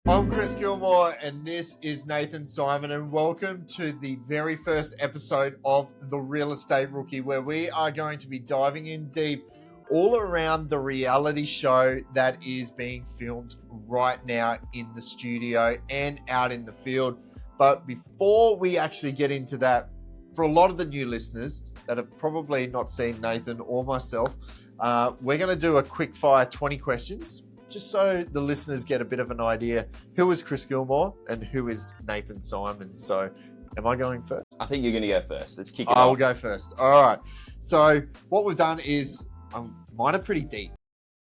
I'm Chris Gilmour, and this is Nathan Simon, and welcome to the very first episode of The Real Estate Rookie, where we are going to be diving in deep all around the reality show that is being filmed right now in the studio and out in the field. But before we actually get into that, for a lot of the new listeners that have probably not seen Nathan or myself, we're going to do a quick fire 20 questions, just so the listeners get a bit of an idea who is Chris Gilmour and who is Nathan Simon. So am I going first? I think you're going to go first. Let's kick it off. I will go first. All right. So what we've done is, mine are pretty deep.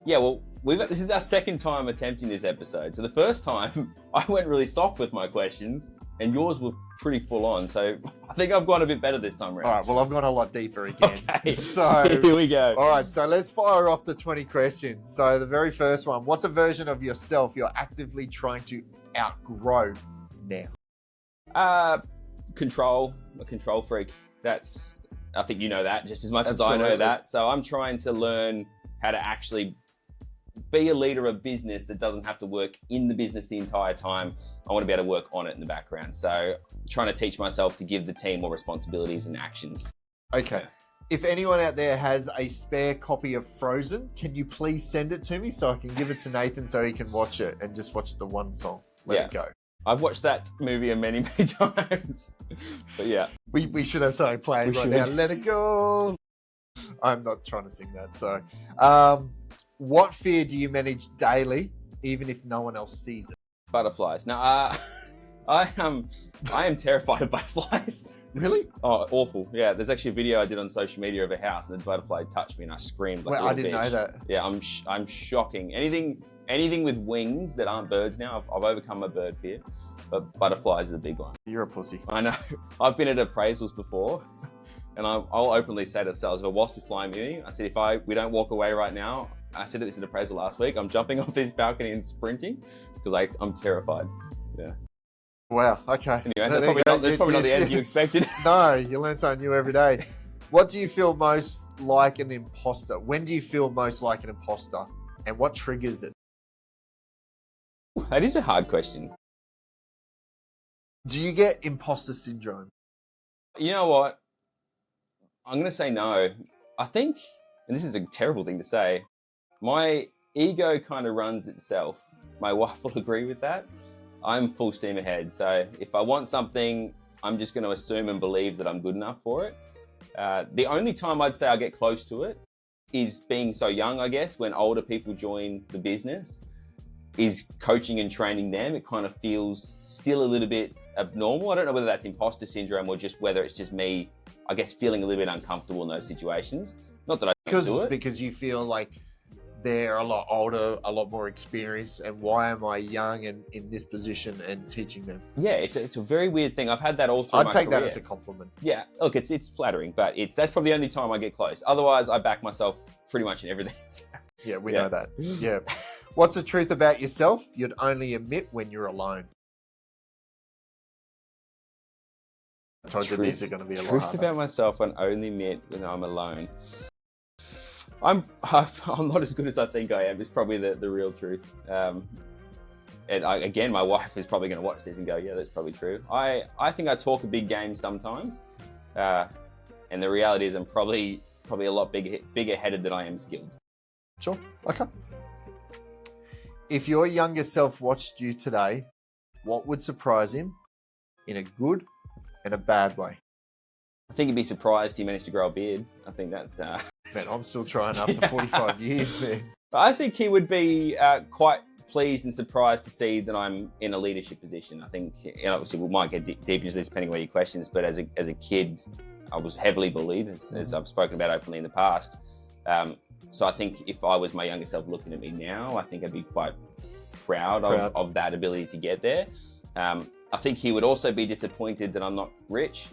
Yeah, well, this is our second time attempting this episode. So the first time, I went really soft with my questions, and yours were pretty full on. So I think I've gone a bit better this time around. All right, well, I've gone a lot deeper again. Okay, so here we go. All right, so let's fire off the 20 questions. So the very first one, what's a version of yourself you're actively trying to outgrow now? Control, a control freak. I think you know that just as much Absolutely. as I know that. So I'm trying to learn how to actually be a leader of business that doesn't have to work in the business the entire time. I want to be able to work on it in the background. So trying to teach myself to give the team more responsibilities and actions. Okay. If anyone out there has a spare copy of Frozen, can you please send it to me so I can give it to Nathan so he can watch it and just watch the one song? Let it go. I've watched that movie many, many times. But yeah. We should have something playing right now. Let it go. I'm not trying to sing that. So, what fear do you manage daily, even if no one else sees it? Butterflies. Now, I am terrified of butterflies. Really? Oh, awful. Yeah, there's actually a video I did on social media of a house, and the butterfly touched me, and I screamed like a little I didn't bitch. know that. Yeah, I'm shocking. Anything with wings that aren't birds now, I've overcome my bird fear, but butterflies are the big one. You're a pussy. I know. I've been at appraisals before, and I'll openly say to sales, if a wasp is flying near me, I said, we don't walk away right now, I said this at appraisal last week, I'm jumping off this balcony and sprinting because I'm terrified. Yeah. Wow. Okay. Anyway, that's probably not the answer you expected. No, you learn something new every day. What do you feel most like an imposter? When do you feel most like an imposter? And what triggers it? That is a hard question. Do you get imposter syndrome? You know what? I'm going to say no. I think, and this is a terrible thing to say, my ego kind of runs itself. My wife will agree with that. I'm full steam ahead. So if I want something, I'm just going to assume and believe that I'm good enough for it. The only time I'd say I get close to it is being so young, I guess, when older people join the business, is coaching and training them. It kind of feels still a little bit abnormal. I don't know whether that's imposter syndrome or just whether it's just me, I guess, feeling a little bit uncomfortable in those situations. Not that I don't do it. Because you feel like they're a lot older, a lot more experienced, and why am I young and in this position and teaching them? Yeah, it's a very weird thing. I've had that all through my career. I'd take that as a compliment. Yeah, look, it's flattering, but that's probably the only time I get close. Otherwise, I back myself pretty much in everything. Yeah, we know that. Yeah. What's the truth about yourself you'd only admit when you're alone? I told you these are going to be a lot harder. Truth about myself I only admit when I'm alone. I'm not as good as I think I am. It's probably the real truth. And again, my wife is probably going to watch this and go, yeah, that's probably true. I think I talk a big game sometimes. And the reality is I'm probably a lot bigger headed than I am skilled. Sure. Okay. If your younger self watched you today, what would surprise him in a good and a bad way? I think he'd be surprised he managed to grow a beard. I think that... Man, I'm still trying after 45 years, man. I think he would be quite pleased and surprised to see that I'm in a leadership position. I think, obviously we might get deep into this depending on your questions, but as a kid, I was heavily bullied, as I've spoken about openly in the past. So I think if I was my younger self looking at me now, I think I'd be quite proud. Of that ability to get there. I think he would also be disappointed that I'm not rich,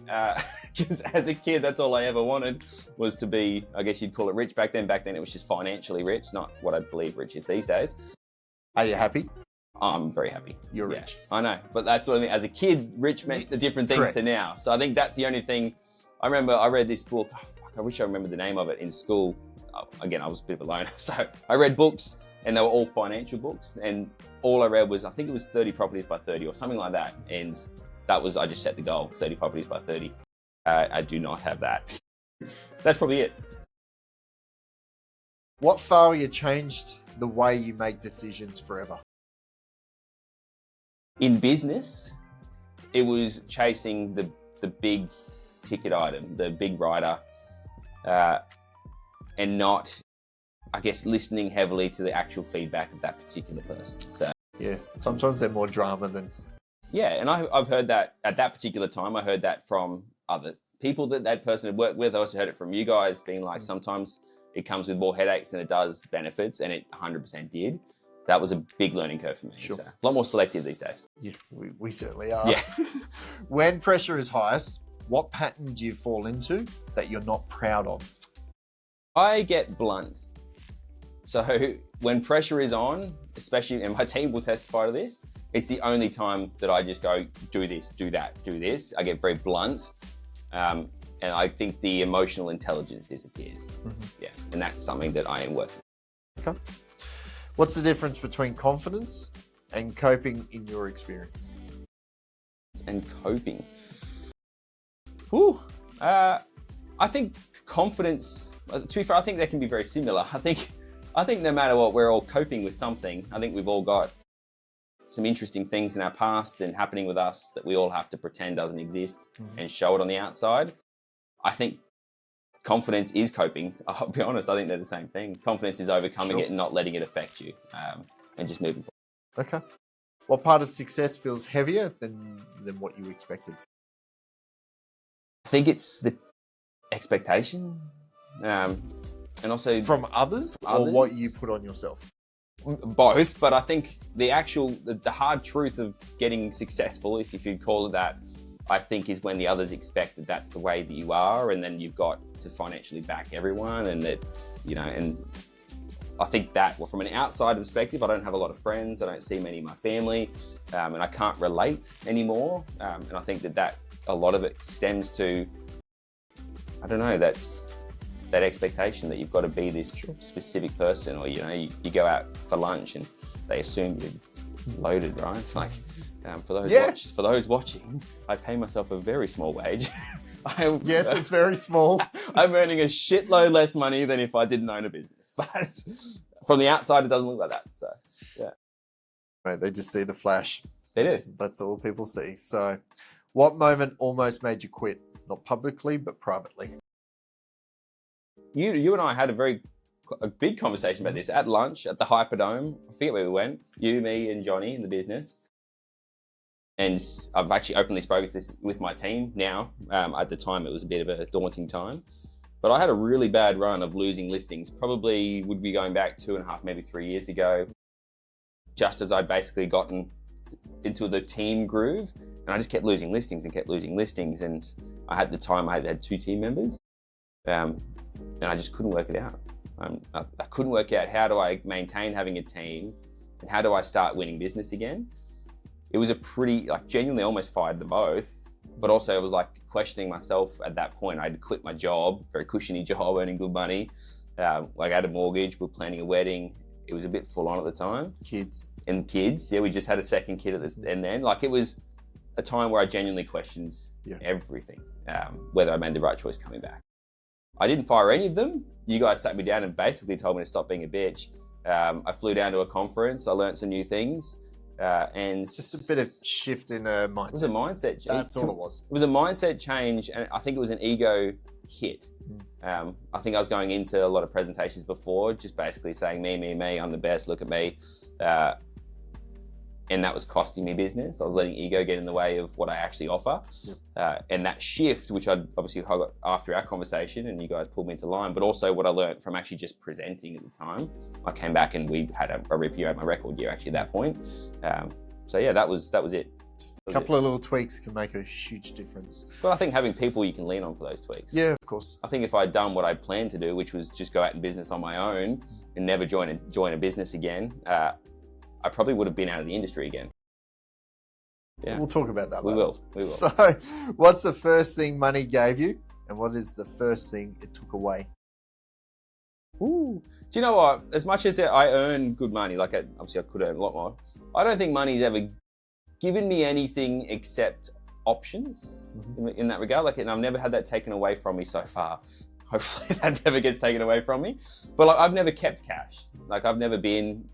because as a kid, that's all I ever wanted was to be, I guess you'd call it rich back then. Back then it was just financially rich, not what I believe rich is these days. Are you happy? I'm very happy. You're rich. I know, but that's what I mean. As a kid, rich meant the different things to now. So I think that's the only thing. I remember I read this book. I wish I remembered the name of it in school. Again, I was a bit of a loner. So I read books and they were all financial books. And all I read was, I think it was 30 properties by 30 or something like that. And that was, I just set the goal, 30 properties by 30. I do not have that. That's probably it. What failure changed the way you make decisions forever? In business, it was chasing the big ticket item, the big rider, and not, I guess, listening heavily to the actual feedback of that particular person. So yeah, sometimes they're more drama than... Yeah, and I've heard that at that particular time. I heard that from other people that person had worked with. I also heard it from you guys being like, sometimes it comes with more headaches than it does benefits, and it 100% did. That was a big learning curve for me. Sure. So, a lot more selective these days. Yeah, we certainly are. Yeah. When pressure is highest, what pattern do you fall into that you're not proud of? I get blunt. So when pressure is on, especially, and my team will testify to this, it's the only time that I just go, do this, do that, do this. I get very blunt. And I think the emotional intelligence disappears. Yeah, and that's something that I am working on. Okay. What's the difference between confidence and coping in your experience? And coping. Whew. I think confidence, to be fair, I think they can be very similar. I think no matter what, we're all coping with something. I think we've all got some interesting things in our past and happening with us that we all have to pretend doesn't exist and show it on the outside. I think confidence is coping. I'll be honest, I think they're the same thing. Confidence is overcoming it and not letting it affect you, and just moving forward. Okay. What part of success feels heavier than what you expected? I think it's the expectation, and also from others or what you put on yourself? Both, but I think the hard truth of getting successful, if you'd call it that, I think is when the others expect that that's the way that you are, and then you've got to financially back everyone, and that, and I think that, well, from an outside perspective, I don't have a lot of friends, I don't see many of my family, and I can't relate anymore, and I think that a lot of it stems to, I don't know, that expectation that you've got to be this specific person, or you go out for lunch and they assume you're loaded, right? It's like, for those watching, I pay myself a very small wage. Yes, it's very small. I'm earning a shitload less money than if I didn't own a business, but from the outside it doesn't look like that. So yeah, right, they just see the flash. That's all people see. So what moment almost made you quit? Not publicly, but privately. You and I had a big conversation about this at lunch at the Hyperdome. I forget where we went. You, me, and Johnny in the business. And I've actually openly spoken to this with my team now. At the time, it was a bit of a daunting time. But I had a really bad run of losing listings. Probably would be going back 2.5, maybe 3 years ago. Just as I'd basically gotten into the team groove. And I just kept losing listings and kept losing listings. And I had 2 team members. And I just couldn't work it out. I couldn't work out, how do I maintain having a team and how do I start winning business again? It was a pretty, genuinely almost fired them both, but also it was questioning myself at that point. I'd quit my job, very cushiony job, earning good money. I had a mortgage, we were planning a wedding. It was a bit full on at the time. Kids. Yeah, we just had a second kid and then it was a time where I genuinely questioned everything, whether I made the right choice coming back. I didn't fire any of them. You guys sat me down and basically told me to stop being a bitch. I flew down to a conference. I learned some new things. And it's just a bit of shift in a mindset. It was a mindset change. That's all it was. It was a mindset change, and I think it was an ego hit. I think I was going into a lot of presentations before, just basically saying me, I'm the best, look at me. And that was costing me business. I was letting ego get in the way of what I actually offer. And that shift, which I'd obviously got after our conversation and you guys pulled me into line, but also what I learned from actually just presenting at the time. I came back and we had a rip year at my record year actually at that point. So yeah, that was it. Just a couple of little tweaks can make a huge difference. Well, I think having people you can lean on for those tweaks. Yeah, of course. I think if I'd done what I planned to do, which was just go out in business on my own and never join a business again, I probably would have been out of the industry again. Yeah. We'll talk about that later. We will. So, what's the first thing money gave you, and what is the first thing it took away? Ooh. Do you know what? As much as I earn good money, like obviously I could earn a lot more, I don't think money's ever given me anything except options in that regard. Like, and I've never had that taken away from me so far. Hopefully that never gets taken away from me. But like, I've never kept cash. Like, I've never been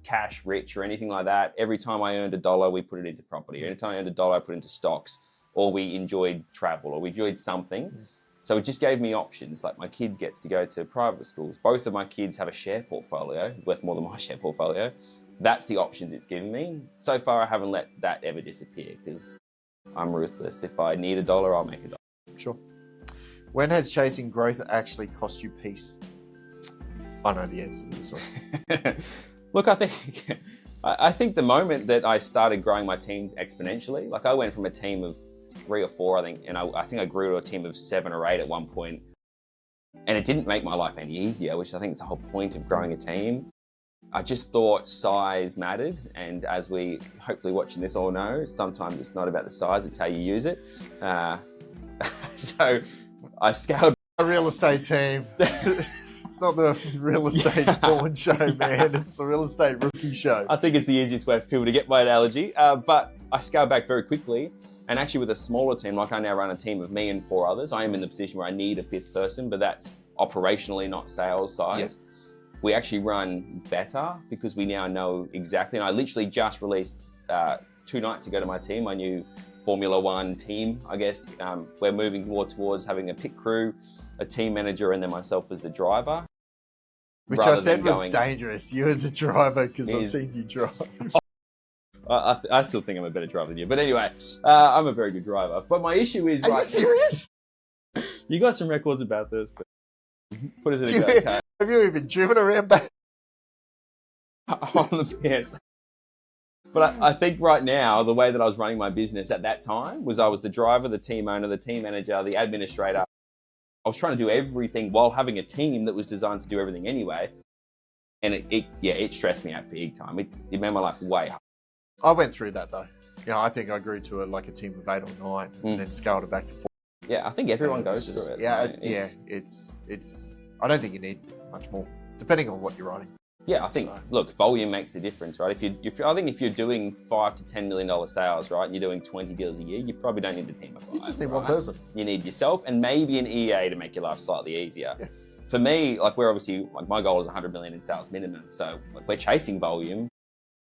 cash rich or anything like that. Every time I earned $1, we put it into property. Every time I earned $1, I put it into stocks, or we enjoyed travel, or we enjoyed something. So it just gave me options. Like, my kid gets to go to private schools. Both of my kids have a share portfolio, worth more than my share portfolio. That's the options it's given me. So far, I haven't let that ever disappear because I'm ruthless. If I need $1, I'll make $1. Sure. When has chasing growth actually cost you peace? I know the answer to this one. Look, I think the moment that I started growing my team exponentially, like I went from a team of 3 or 4, I think, and I think I grew to a team of 7 or 8 at one point, and it didn't make my life any easier, which I think is the whole point of growing a team. I just thought size mattered, and as we hopefully watching this all know, sometimes it's not about the size, it's how you use it. So I scaled A real estate team. It's not the real estate porn show, man. It's the real estate rookie show. I think it's the easiest way for people to get my analogy. But I scaled back very quickly. And actually with a smaller team, like I now run a team of me and 4 others, I am in the position where I need a 5th person, but that's operationally, not sales size. Yes. We actually run better because we now know exactly. And I literally just released 2 nights ago to my team, my new Formula One team, I guess. We're moving more towards having a pit crew, a team manager, and then myself as the driver. Which I said was dangerous, you as a driver, because I've seen you drive. I still think I'm a better driver than you. But anyway, I'm a very good driver. But my issue is... Are you serious? You got some records about this, but put us in a great car. Have you even driven around that? On the PS. But I think right now, the way that I was running my business at that time was I was the driver, the team owner, the team manager, the administrator. I was trying to do everything while having a team that was designed to do everything anyway. And it stressed me out big time. It made my life way harder. I went through that though. Yeah, I think I grew to a team of 8 or 9 and then scaled it back to 4. Yeah, I think everyone goes through it. Yeah, it's I don't think you need much more, depending on what you're running. Yeah, I think, look, volume makes the difference, right? I think if you're doing $5 to $10 million sales, right, and you're doing 20 deals a year, you probably don't need a team of 5. You just need one person. You need yourself and maybe an EA to make your life slightly easier. Yeah. For me, we're obviously, my goal is 100 million in sales minimum. So we're chasing volume,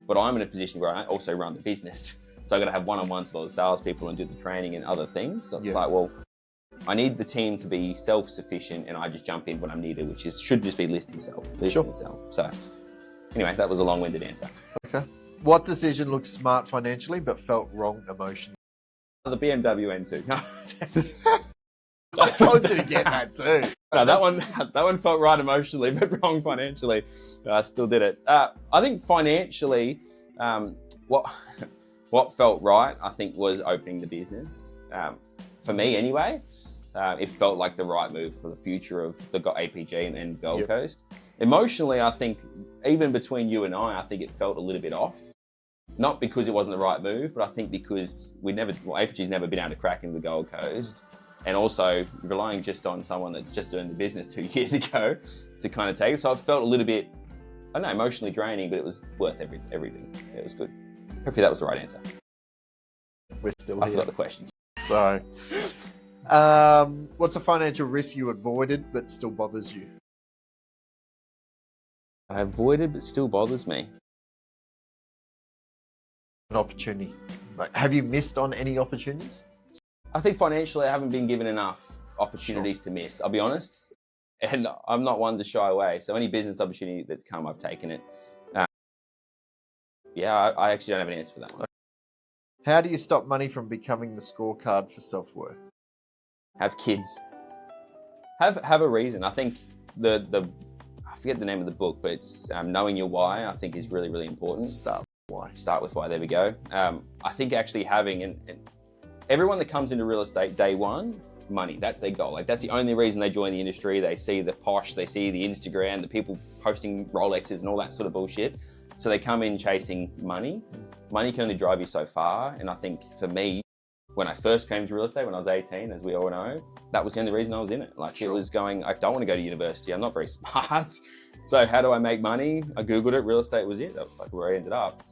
but I'm in a position where I also run the business. So I've got to have one-on-ones with all the salespeople and do the training and other things. So it's well, I need the team to be self-sufficient and I just jump in when I'm needed, which should just be list and sell. So anyway, that was a long-winded answer. Okay. What decision looked smart financially but felt wrong emotionally? The BMW M2. No. I told you to get that too. No, that one felt right emotionally but wrong financially. I still did it. I think financially, what felt right, I think, was opening the business. For me anyway, it felt like the right move for the future of the APG and Gold Coast. Emotionally, I think, even between you and I think it felt a little bit off. Not because it wasn't the right move, but I think because APG's never been able to crack into the Gold Coast. And also relying just on someone that's just doing the business 2 years ago to kind of take it. So it felt a little bit, I don't know, emotionally draining, but it was worth everything. It was good. Hopefully that was the right answer. We're still here. I forgot the questions. So, what's a financial risk you avoided but still bothers you? I avoided but still bothers me. An opportunity. Have you missed on any opportunities? I think financially I haven't been given enough opportunities to miss, I'll be honest. And I'm not one to shy away. So any business opportunity that's come, I've taken it. I actually don't have an answer for that one. How do you stop money from becoming the scorecard for self-worth? Have kids. Have a reason. I think I forget the name of the book, but it's Knowing Your Why, I think is really, really important. Start with why. There we go. I think actually having, and everyone that comes into real estate day one, money, that's their goal. That's the only reason they join the industry. They see the posh, they see the Instagram, the people posting Rolexes and all that sort of bullshit. So they come in chasing money. Money can only drive you so far. And I think for me, when I first came to real estate, when I was 18, as we all know, that was the only reason I was in it. Like It was going, I don't want to go to university. I'm not very smart. So how do I make money? I Googled it. Real estate was it. That was like where I ended up.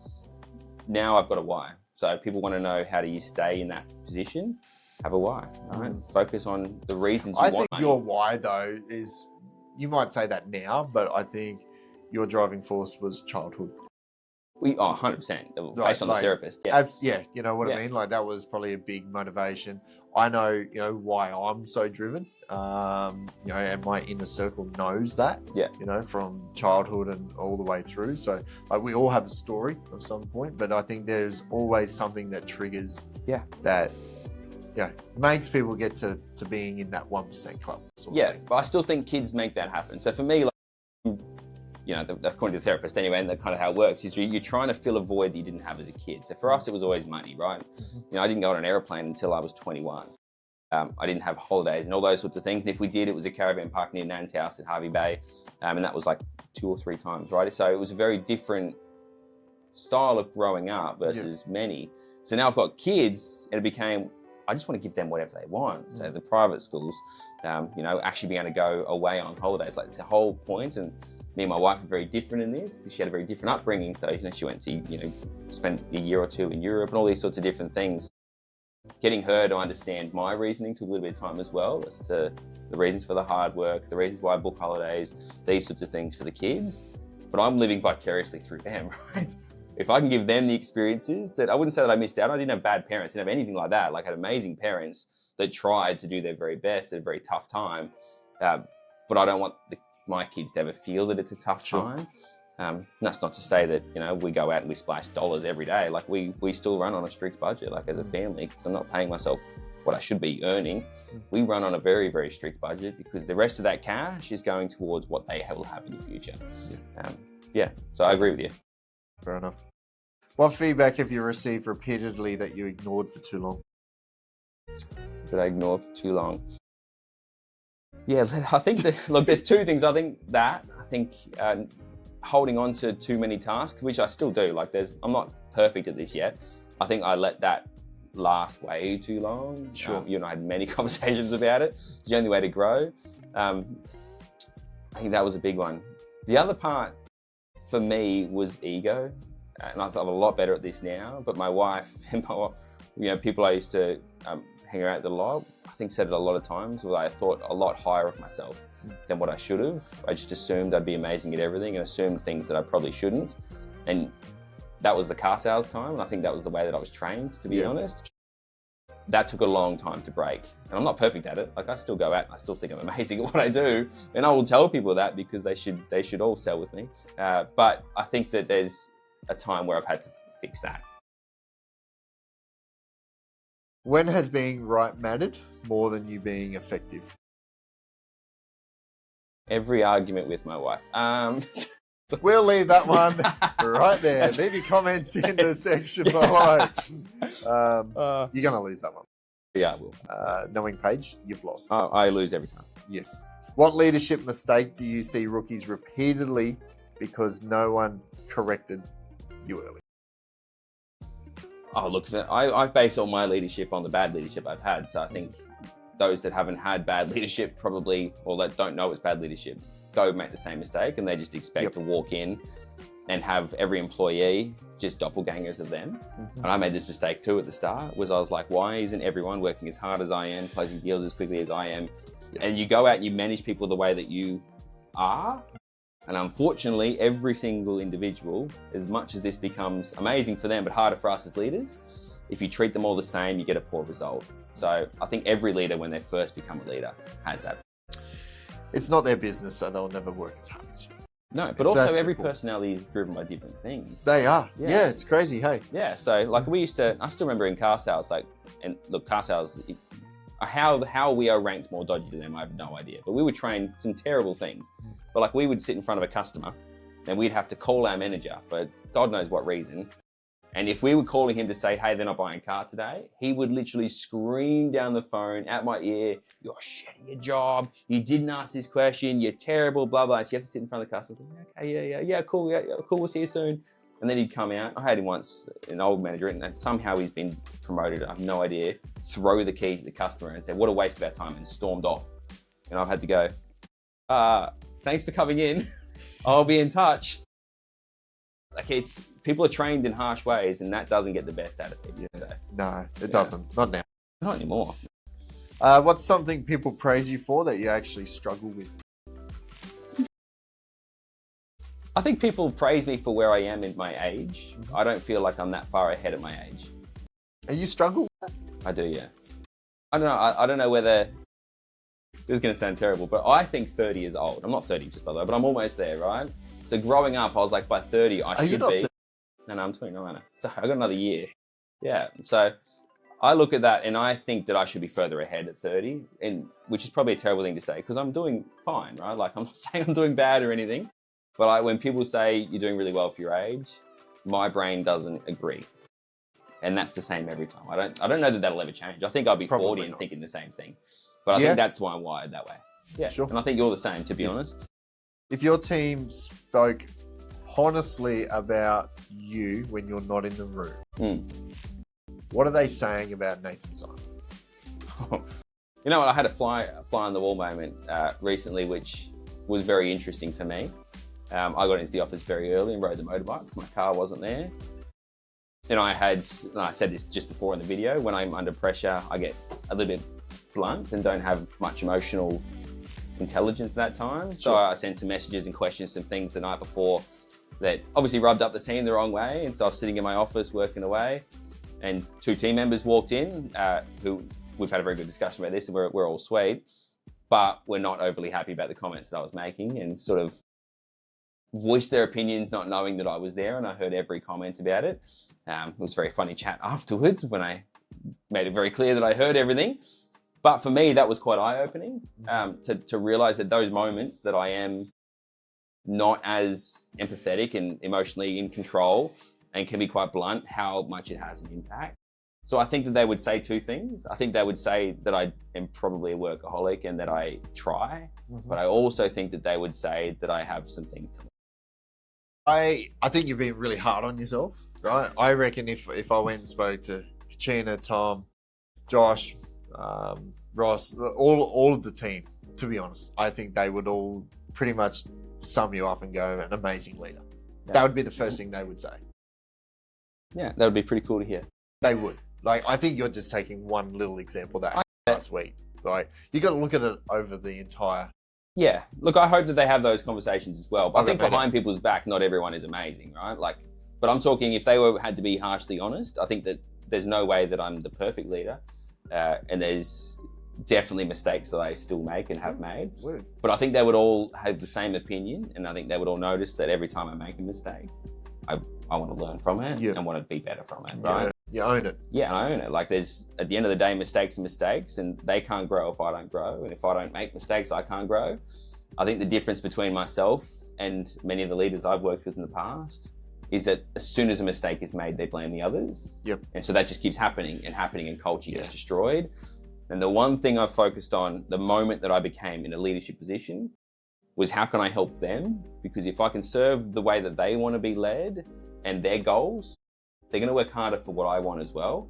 Now I've got a why. So people want to know, how do you stay in that position? Have a why, right? Focus on the reasons you want. I think your why, though, is, you might say that now, but I think your driving force was childhood. 100%. Based on the therapist. Yeah, you know what I mean? Like, that was probably a big motivation. I know, why I'm so driven, and my inner circle knows that, from childhood and all the way through. So, like, we all have a story of some point, but I think there's always something that triggers that, makes people get to being in that 1% club. Sort of thing. But I still think kids make that happen. So for me, like, according to the therapist anyway, and kind of how it works is you're trying to fill a void that you didn't have as a kid. So for us, it was always money, right? I didn't go on an airplane until I was 21. I didn't have holidays and all those sorts of things. And if we did, it was a caravan park near Nan's house at Harvey Bay. And that was like 2 or 3 times, right? So it was a very different style of growing up versus many. So now I've got kids, and it became, I just want to give them whatever they want. So the private schools, actually being able to go away on holidays, like it's the whole point. And me and my wife are very different in this, because she had a very different upbringing. So, she went to, spent a year or 2 in Europe and all these sorts of different things. Getting her to understand my reasoning took a little bit of time as well, as to the reasons for the hard work, the reasons why I book holidays, these sorts of things for the kids. But I'm living vicariously through them, right? If I can give them the experiences that, I wouldn't say that I missed out. I didn't have bad parents, didn't have anything like that. Like, I had amazing parents that tried to do their very best at a very tough time. But I don't want my kids to ever feel that it's a tough time. That's not to say that, we go out and we splash dollars every day. Like, we still run on a strict budget, like as a family, because I'm not paying myself what I should be earning. We run on a very, very strict budget, because the rest of that cash is going towards what they will have in the future. So I agree with you. Fair enough. What feedback have you received repeatedly that you ignored for too long? That I ignored for too long? Yeah, I think there's 2 things. I think holding on to too many tasks, which I still do. Like, I'm not perfect at this yet. I think I let that last way too long. Sure. I had many conversations about it. It's the only way to grow. I think that was a big one. The other part for me was ego. And I'm a lot better at this now. But my wife and people I used to hang around with a lot, I think said it a lot of times, where I thought a lot higher of myself than what I should have. I just assumed I'd be amazing at everything, and assumed things that I probably shouldn't. And that was the car sales time, and I think that was the way that I was trained, to be honest. That took a long time to break. And I'm not perfect at it. Like, I still go out and I still think I'm amazing at what I do. And I will tell people that, because they should all sell with me. But I think that there's a time where I've had to fix that. When has being right mattered more than you being effective? Every argument with my wife. We'll leave that one right there. Leave your comments in the section below. You're going to lose that one. Yeah, I will. Knowing Paige, you've lost. I lose every time. Yes. What leadership mistake do you see rookies repeatedly because no one corrected you early? Oh, look, I base all my leadership on the bad leadership I've had. So I think those that haven't had bad leadership probably, or that don't know it's bad leadership, go make the same mistake, and they just expect to walk in and have every employee just doppelgangers of them. And I made this mistake too at the start, was I was like, why isn't everyone working as hard as I am, closing deals as quickly as I am? And you go out and you manage people the way that you are. And unfortunately, every single individual, as much as this becomes amazing for them, but harder for us as leaders, if you treat them all the same, you get a poor result. So I think every leader, when they first become a leader, has that. It's not their business, so they'll never work as hard as you. No, but also every personality is driven by different things. They are. Yeah, it's crazy, hey? Yeah, so like I still remember in car sales, and look, car sales, how we are ranked more dodgy than them, I have no idea. But we would train some terrible things. But like, we would sit in front of a customer, and we'd have to call our manager for God knows what reason. And if we were calling him to say, hey, they're not buying a car today, he would literally scream down the phone at my ear, you're shit at your job, you didn't ask this question, you're terrible, blah, blah. So you have to sit in front of the customer and say, okay, yeah, cool, we'll see you soon. And then he'd come out. I had him once, an old manager, and somehow he's been promoted. I have no idea. Throw the keys at the customer and say, "What a waste of our time," and stormed off. And I've had to go, thanks for coming in. I'll be in touch. Like, people are trained in harsh ways, and that doesn't get the best out of people. Yeah. So, No, it doesn't. Not now. not anymore. What's something people praise you for that you actually struggle with? I think people praise me for where I am in my age. I don't feel like I'm that far ahead at my age. And you struggle? I do, yeah. I don't know. I don't know whether... This is going to sound terrible, but I think 30 is old. I'm not 30, just by the way, but I'm almost there, right? So growing up, I was like, by 30, I should be... No, I'm 29. So I got another year. Yeah. So I look at that and I think that I should be further ahead at 30, which is probably a terrible thing to say because I'm doing fine, right? Like, I'm not saying I'm doing bad or anything. But when people say you're doing really well for your age, my brain doesn't agree. And that's the same every time. I don't know that that'll ever change. I think I'll be Probably 40 and not. thinking the same thing. But I think that's why I'm wired that way. Yeah. Sure. And I think you're the same, to be honest. If your team spoke honestly about you when you're not in the room, what are they saying about Nathan Simon? You know what? I had a fly on the wall moment recently, which was very interesting for me. I got into the office very early and rode the motorbike because my car wasn't there. And I said this just before in the video, when I'm under pressure, I get a little bit blunt and don't have much emotional intelligence at that time. So I sent some messages and questions, some things the night before that obviously rubbed up the team the wrong way. And so I was sitting in my office working away and 2 team members walked in who we've had a very good discussion about this and we're all sweet, but we're not overly happy about the comments that I was making and sort of voiced their opinions, not knowing that I was there, and I heard every comment about it. It was a very funny chat afterwards when I made it very clear that I heard everything. But for me, that was quite eye-opening to realise that those moments that I am not as empathetic and emotionally in control and can be quite blunt, how much it has an impact. So I think that they would say 2 things. I think they would say that I am probably a workaholic and that I try, but I also think that they would say that I have some things to learn. I think you're being really hard on yourself, right? I reckon if I went and spoke to Kachina, Tom, Josh, Ross, all of the team, to be honest, I think they would all pretty much sum you up and go, an amazing leader. Yeah. That would be the first thing they would say. Yeah, that would be pretty cool to hear. They would. Like, I think you're just taking one little example that last week. Like, you got to look at it over the entire... Yeah. Look, I hope that they have those conversations as well. But I think behind people's back, not everyone is amazing, right? Like, but I'm talking if they had to be harshly honest, I think that there's no way that I'm the perfect leader. And there's definitely mistakes that I still make and have made. But I think they would all have the same opinion. And I think they would all notice that every time I make a mistake, I want to learn from it and want to be better from it, right? You own it. Yeah, I own it. Like, there's, at the end of the day, mistakes are mistakes, and they can't grow if I don't grow. And if I don't make mistakes, I can't grow. I think the difference between myself and many of the leaders I've worked with in the past is that as soon as a mistake is made, they blame the others. Yep. And so that just keeps happening, and culture gets destroyed. And the one thing I've focused on the moment that I became in a leadership position was how can I help them? Because if I can serve the way that they want to be led and their goals, they're going to work harder for what I want as well.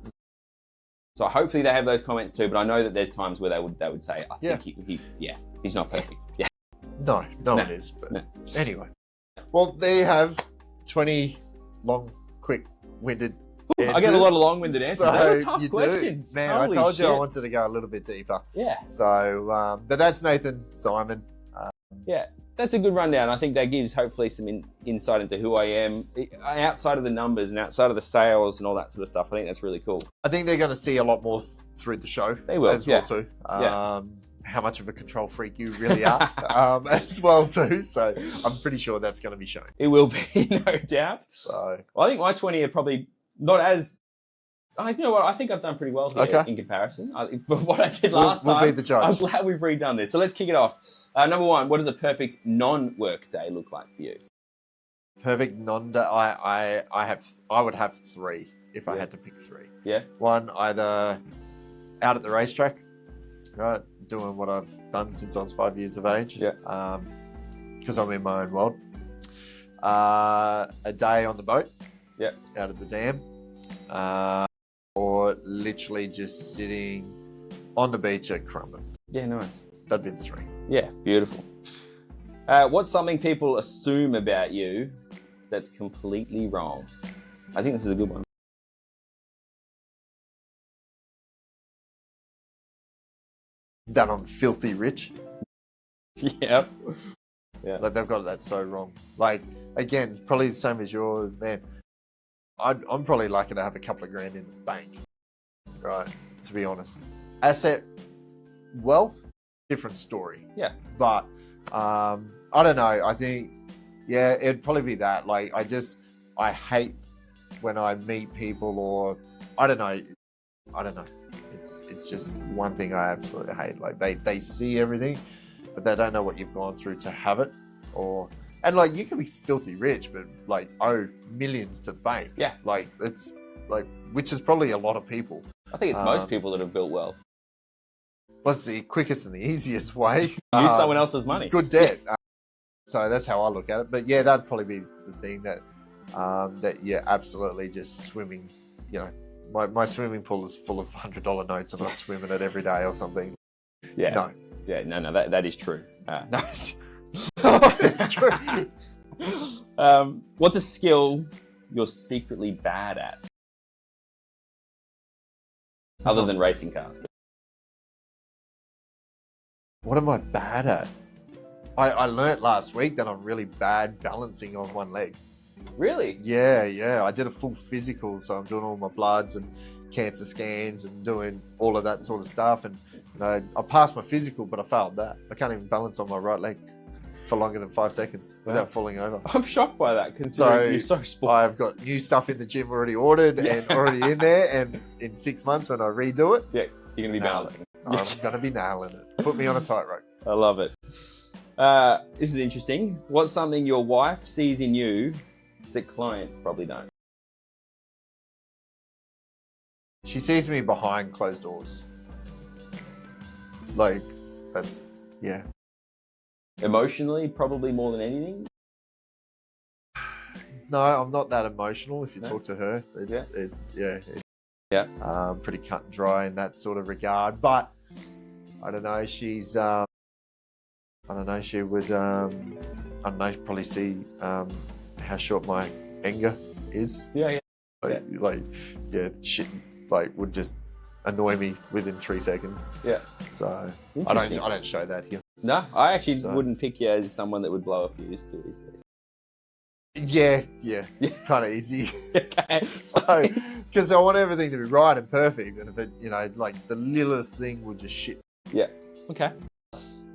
So hopefully they have those comments too, but I know that there's times where they would say, I think he's not perfect. Yeah. No one is. But anyway. Well, there you have 20 long, quick-winded answers. I get a lot of long-winded answers. So they were tough questions. Man, Holy I told you shit. I wanted to go a little bit deeper. Yeah. So, but that's Nathan Simon. Yeah, that's a good rundown. I think that gives hopefully some insight into who I am outside of the numbers and outside of the sales and all that sort of stuff. I think that's really cool. I think they're going to see a lot more through the show. They will, as well too. How much of a control freak you really are as well too. So I'm pretty sure that's going to be shown. It will be, no doubt. So I think my 20 are probably not as... You know what? I think I've done pretty well here in comparison. For what I did last time, we'll be the judge. I'm glad we've redone this. So let's kick it off. Number 1, what does a perfect non-work day look like for you? Perfect non-day? I would have 3 if I had to pick 3. Yeah. 1, either out at the racetrack, right, doing what I've done since I was 5 years of age. Yeah. Because I'm in my own world. a day on the boat. Yep. Out of the dam. Or literally just sitting on the beach at Currumbin. Yeah, nice. That'd be the 3. Yeah, beautiful. What's something people assume about you that's completely wrong? I think this is a good one. That I'm filthy rich. Yep. Yeah. Like they've got that so wrong. Like again, it's probably the same as your man. I'm probably lucky to have a couple of grand in the bank, right? To be honest, asset wealth, different story. Yeah. But I don't know. I think it'd probably be that. Like I hate when I meet people or I don't know. It's just one thing I absolutely hate. Like they see everything, but they don't know what you've gone through to have it. And like you can be filthy rich, but like owe millions to the bank. Yeah. Like it's like, which is probably a lot of people. I think it's most people that have built wealth. What's the quickest and the easiest way? Use someone else's money. Good debt. So that's how I look at it. But yeah, that'd probably be the thing that absolutely just swimming. You know, my swimming pool is full of $100 notes, and I swim in it every day or something. Yeah. No. Yeah. No. That is true. No. It's true. What's a skill you're secretly bad at, other than racing cars? What am I bad at? I learnt last week that I'm really bad balancing on one leg. Really? Yeah. I did a full physical, so I'm doing all my bloods and cancer scans and doing all of that sort of stuff. And I passed my physical, but I failed that. I can't even balance on my right leg for longer than 5 seconds without falling over. I'm shocked by that, considering you're so sport. I've got new stuff in the gym already ordered and already in there, and in 6 months when I redo it, yeah, you're going to be balancing. I'm going to be nailing it. Put me on a tightrope. I love it. This is interesting. What's something your wife sees in you that clients probably don't? She sees me behind closed doors. Like, that's, yeah. Emotionally, probably more than anything? No, I'm not that emotional. If you No? talk to her, it's pretty cut and dry in that sort of regard. But I don't know. She's I don't know. She would probably see how short my anger is. Yeah. Shit would just annoy me within 3 seconds. Yeah. So I don't show that here. No, I actually wouldn't pick you as someone that would blow a fuse too easily. Yeah, kind of easy. Okay. So, because I want everything to be right and perfect, and if it, like the littlest thing would just shit. Yeah. Okay.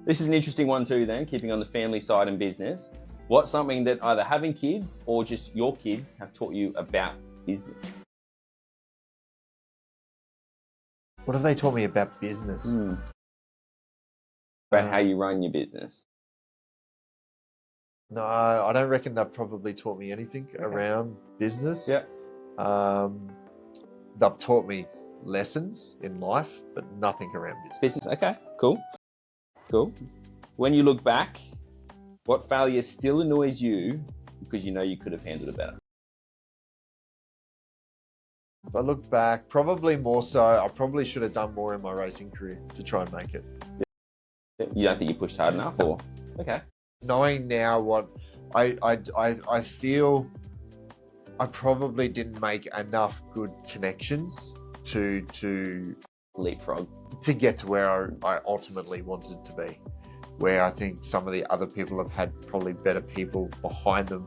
This is an interesting one too. Then, keeping on the family side and business, what's something that either having kids or just your kids have taught you about business? What have they taught me about business? About how you run your business. No, I don't reckon they've probably taught me anything around business. Yeah. They've taught me lessons in life, but nothing around business. Okay, cool. When you look back, what failure still annoys you because you know you could have handled it better? If I look back, probably more so, I probably should have done more in my racing career to try and make it. You don't think you pushed hard enough, or? Okay. Knowing now what I feel, I probably didn't make enough good connections to leapfrog to get to where I ultimately wanted to be. Where I think some of the other people have had probably better people behind them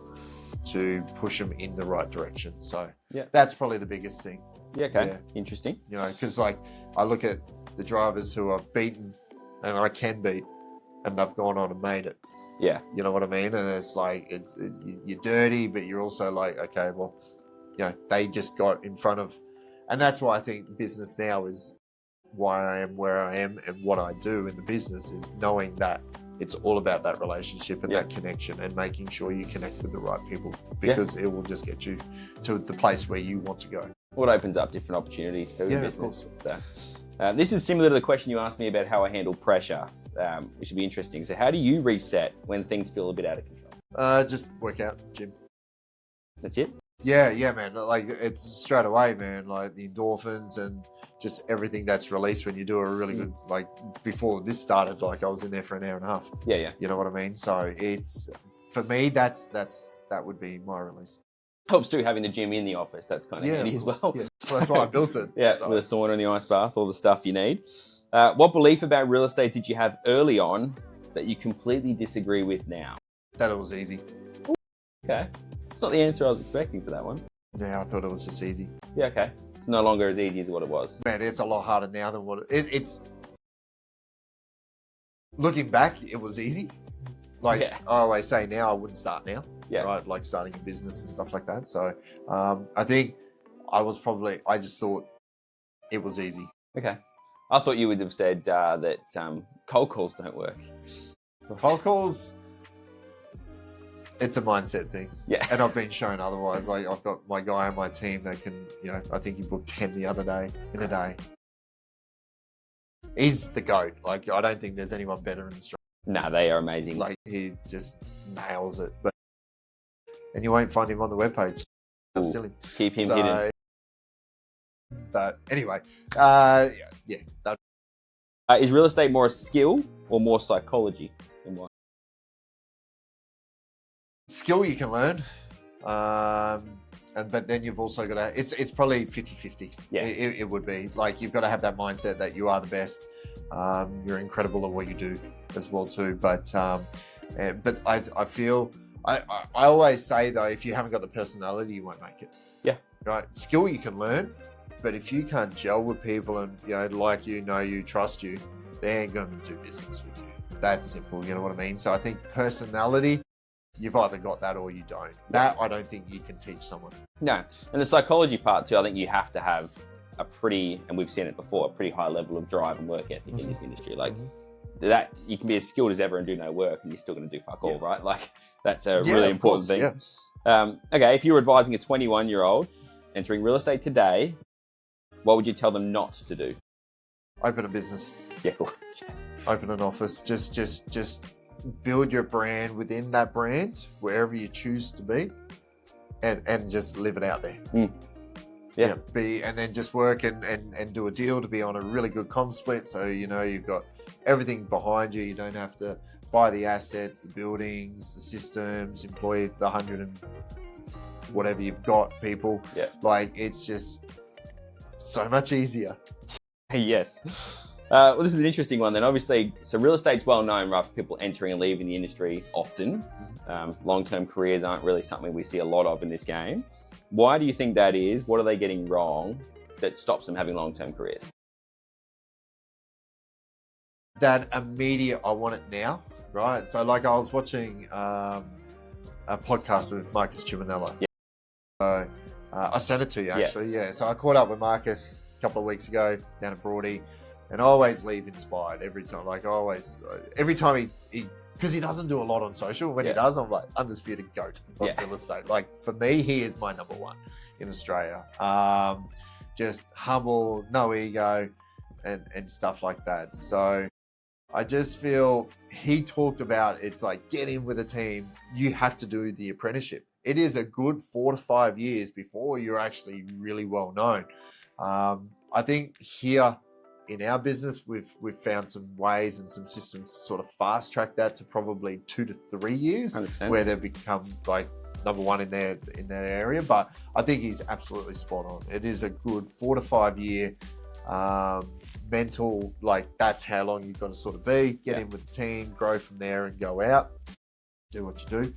to push them in the right direction. So that's probably the biggest thing. Yeah. Okay. Yeah. Interesting. Because like I look at the drivers who are beaten, and I can beat, and they've gone on and made it. Yeah. You know what I mean? And it's like, it's you're dirty, but you're also like, okay, well, they just got in front of, and that's why I think business now is why I am where I am, and what I do in the business is knowing that it's all about that relationship and that connection, and making sure you connect with the right people, because it will just get you to the place where you want to go. Well, it opens up different opportunities too in business. Of course. So, this is similar to the question you asked me about how I handle pressure, which would be interesting. So how do you reset when things feel a bit out of control? Just work out, gym. That's it? Yeah, man. Like it's straight away, man. Like the endorphins and just everything that's released when you do a really good. Like before this started, like I was in there for an hour and a half. Yeah. You know what I mean? So it's for me. That would be my release. Helps too having the gym in the office. That's kind of handy as well. Yeah. So that's why I built it. Yeah, so. with a sauna and the ice bath, all the stuff you need. What belief about real estate did you have early on that you completely disagree with now? That it was easy. Okay. It's not the answer I was expecting for that one. Yeah, I thought it was just easy. Yeah, okay. It's no longer as easy as what it was. Man, it's a lot harder now than what it's. Looking back, it was easy. Like I always say now, I wouldn't start now. Yeah. Right, like starting a business and stuff like that. So I think I just thought it was easy. Okay. I thought you would have said that cold calls don't work. Cold calls, it's a mindset thing. Yeah. And I've been shown otherwise. Like I've got my guy on my team that can, I think he booked 10 the other day in a day. He's the GOAT. Like I don't think there's anyone better in Australia. Nah, they are amazing. Like he just nails it. And you won't find him on the webpage. I'll steal him. Keep him hidden. But anyway, yeah. Is real estate more a skill or more psychology? And why? Skill you can learn. But then you've also got to, it's probably 50-50. Yeah. It would be. Like you've got to have that mindset that you are the best. You're incredible at what you do as well too. But I feel, I always say though, if you haven't got the personality, you won't make it. Yeah. Right. Skill you can learn, but if you can't gel with people and like you, know you, trust you, they ain't going to do business with you. That's simple. You know what I mean? So I think personality, you've either got that or you don't. That I don't think you can teach someone. No. And the psychology part too, I think you have to have a pretty, and we've seen it before, a pretty high level of drive and work ethic in this industry. Like that, you can be as skilled as ever and do no work and you're still going to do fuck all, right? Like that's a really important thing. Yeah. Okay, if you were advising a 21-year-old entering real estate today, what would you tell them not to do? Open a business. Yeah, cool. Open an office. Just build your brand within that brand, wherever you choose to be, and just live it out there. Yeah. And then just work and do a deal to be on a really good comm split. So you've got everything behind you. You don't have to buy the assets, the buildings, the systems, employ the 100 and whatever you've got people. Yeah. Like it's just so much easier. Yes. Well, this is an interesting one then. Obviously, so real estate's well known, right, for people entering and leaving the industry often. Long-term careers aren't really something we see a lot of in this game. Why do you think that is? What are they getting wrong that stops them having long-term careers? That immediate, I want it now, right? So like I was watching a podcast with Marcus Chiminella. Yeah. So I sent it to you actually, yeah. So I caught up with Marcus a couple of weeks ago down at Broady, and I always leave inspired every time. Like every time he because he doesn't do a lot on social. When he does, I'm like undisputed GOAT of real estate. Like for me, he is my number one in Australia. Just humble, no ego, and stuff like that. So I just feel he talked about it's like get in with a team. You have to do the apprenticeship. It is a good 4 to 5 years before you're actually really well known. I think here in our business, we've found some ways and some systems to sort of fast track that to probably 2 to 3 years, 100%. where they've become like number one in that area. But I think he's absolutely spot on. It is a good 4 to 5 year mental, like that's how long you've got to sort of be, get in with the team, grow from there and go out, do what you do.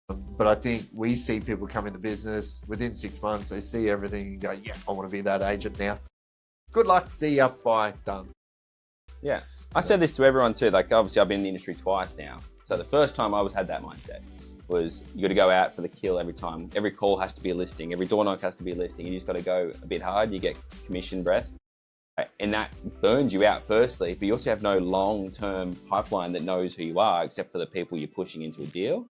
But I think we see people come into business within 6 months, they see everything and go, yeah, I want to be that agent now. Good luck, see ya, bye, done. Yeah, I said this to everyone too. Like obviously I've been in the industry twice now. So the first time I had that mindset was you got to go out for the kill every time. Every call has to be a listing. Every door knock has to be a listing. You just got to go a bit hard. You get commission breath. And that burns you out firstly, but you also have no long-term pipeline that knows who you are except for the people you're pushing into a deal.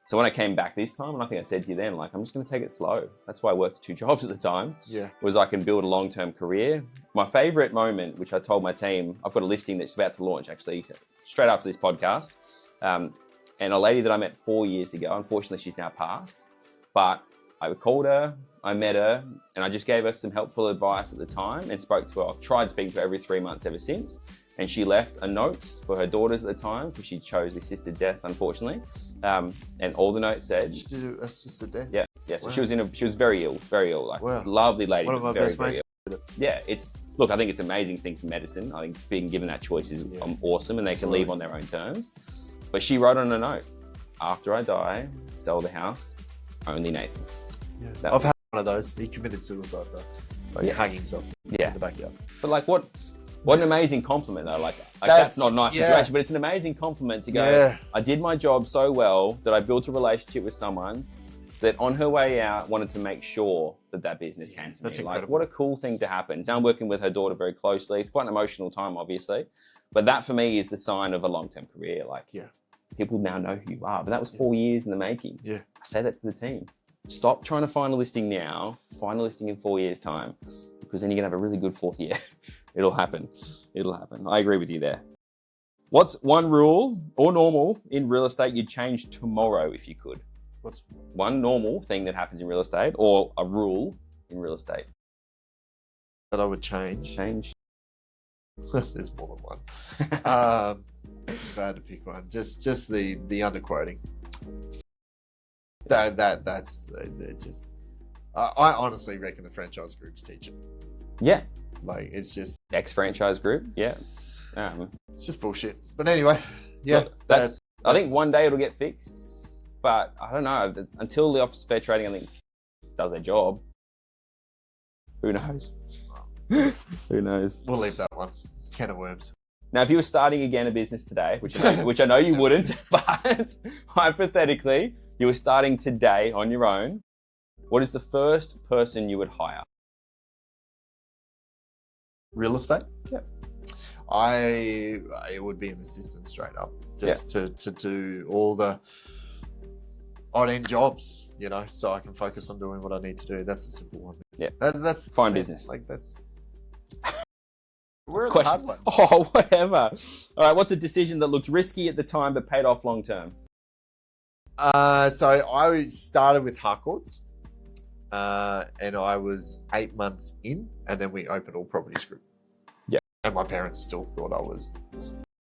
So when I came back this time, and I think I said to you then, like, I'm just going to take it slow. That's why I worked 2 jobs at the time. Yeah. Was I can build a long-term career. My favorite moment, which I told my team, I've got a listing that's about to launch actually straight after this podcast. And and a lady that I met 4 years ago. Unfortunately, she's now passed, but I called her, I met her, and I just gave her some helpful advice at the time and spoke to her. I've tried speaking to her every 3 months ever since. And she left a note for her daughters at the time because she chose assisted death, unfortunately. And all the notes said... She did assisted death? Yeah. So wow. she was very ill, like wow. Lovely lady. One of my best mates. Yeah, look, I think it's an amazing thing for medicine. I think being given that choice is awesome, and they can leave on their own terms. But she wrote on a note, after I die, sell the house, only Nathan. Yeah. I've had one of those. He committed suicide though. Like hanging himself in the backyard. But like what an amazing compliment though. Like that's not a nice situation, but it's an amazing compliment to go, I did my job so well that I built a relationship with someone that on her way out wanted to make sure that business came to me. Incredible. Like what a cool thing to happen. So I'm working with her daughter very closely. It's quite an emotional time, obviously. But that for me is the sign of a long-term career. Like people now know who you are, but that was 4 years in the making. Yeah. I say that to the team. Stop trying to find a listing now, find a listing in 4 years' time, because then you're gonna have a really good 4th year. It'll happen. I agree with you there. What's one rule or normal in real estate you'd change tomorrow if you could? What's one normal thing that happens in real estate or a rule in real estate that I would change? There's more than one. If I had to pick one, just the underquoting. That's just. I honestly reckon the franchise groups teach it. Yeah. Like it's just ex-franchise group. Yeah. It's just bullshit. But anyway, look, I think one day it'll get fixed. But I don't know, until the Office of Fair Trading, I think, does their job. Who knows? Who knows? We'll leave that one. Can of worms. Now, if you were starting again a business today, which I know you wouldn't, but hypothetically, you were starting today on your own, what is the first person you would hire? Real estate? Yeah. It would be an assistant straight up. Just to do all the odd-end jobs, so I can focus on doing what I need to do. That's a simple one. Yeah. That's fine business. Like that's... We're at the hard ones. Oh, whatever. All right, what's a decision that looked risky at the time but paid off long term? So I started with Harcourts, and I was 8 months in, and then we opened All Properties Group. Yeah. And my parents still thought I was...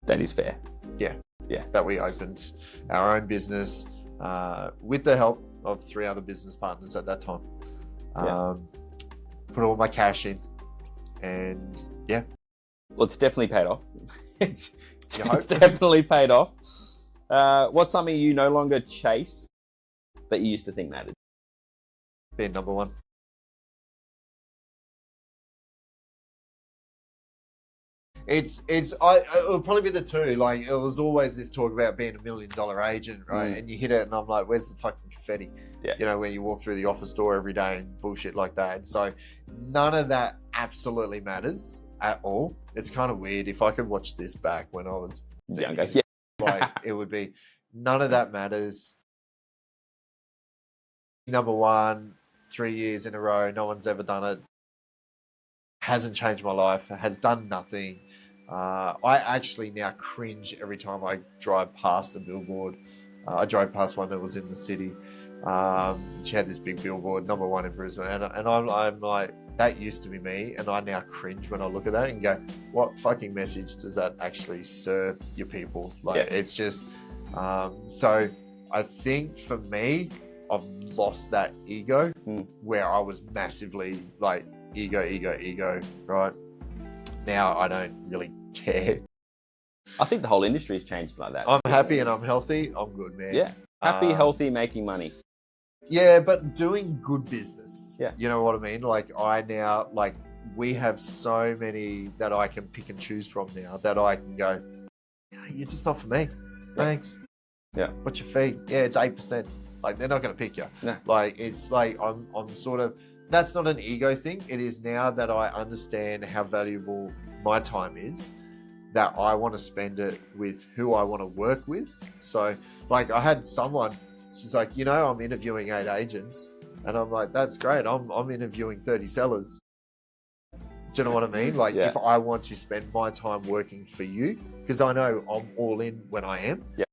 That is fair. Yeah. Yeah. That we opened our own business with the help of 3 other business partners at that time. Put all my cash in, and well, it's definitely paid off. It's definitely paid off. What's something you no longer chase that you used to think mattered? Being number one. It'll probably be the two. Like, it was always this talk about being $1 million agent, right? And you hit it, and I'm like, where's the fucking confetti? Yeah. When you walk through the office door every day and bullshit like that. So none of that absolutely matters at all. It's kind of weird. If I could watch this back when I was younger, like, it would be none of that matters. Number one, 3 years in a row. No one's ever done it. Hasn't changed my life. Has done nothing. I actually now cringe every time I drive past a billboard. I drove past one that was in the city. She had this big billboard, number one in Brisbane, and I'm like, that used to be me, and I now cringe when I look at that and go, what fucking message does that actually serve your people? Like, it's just, so I think for me, I've lost that ego where I was massively like ego, right? Now I don't really care. I think the whole industry has changed like that. I'm happy and I'm healthy. I'm good, man. Yeah. Happy, healthy, making money. Yeah, but doing good business. Yeah. You know what I mean? Like, we have so many that I can pick and choose from now that I can go, you're just not for me. Thanks. Yeah. What's your fee? Yeah, it's 8%. Like, they're not going to pick you. No. Like, it's like, I'm sort of, that's not an ego thing. It is now that I understand how valuable my time is, that I want to spend it with who I want to work with. So, like, I had someone, she's like, I'm interviewing 8 agents. And I'm like, that's great. I'm interviewing 30 sellers. Do you know what I mean? Like, if I want to spend my time working for you, because I know I'm all in when I am. Yeah.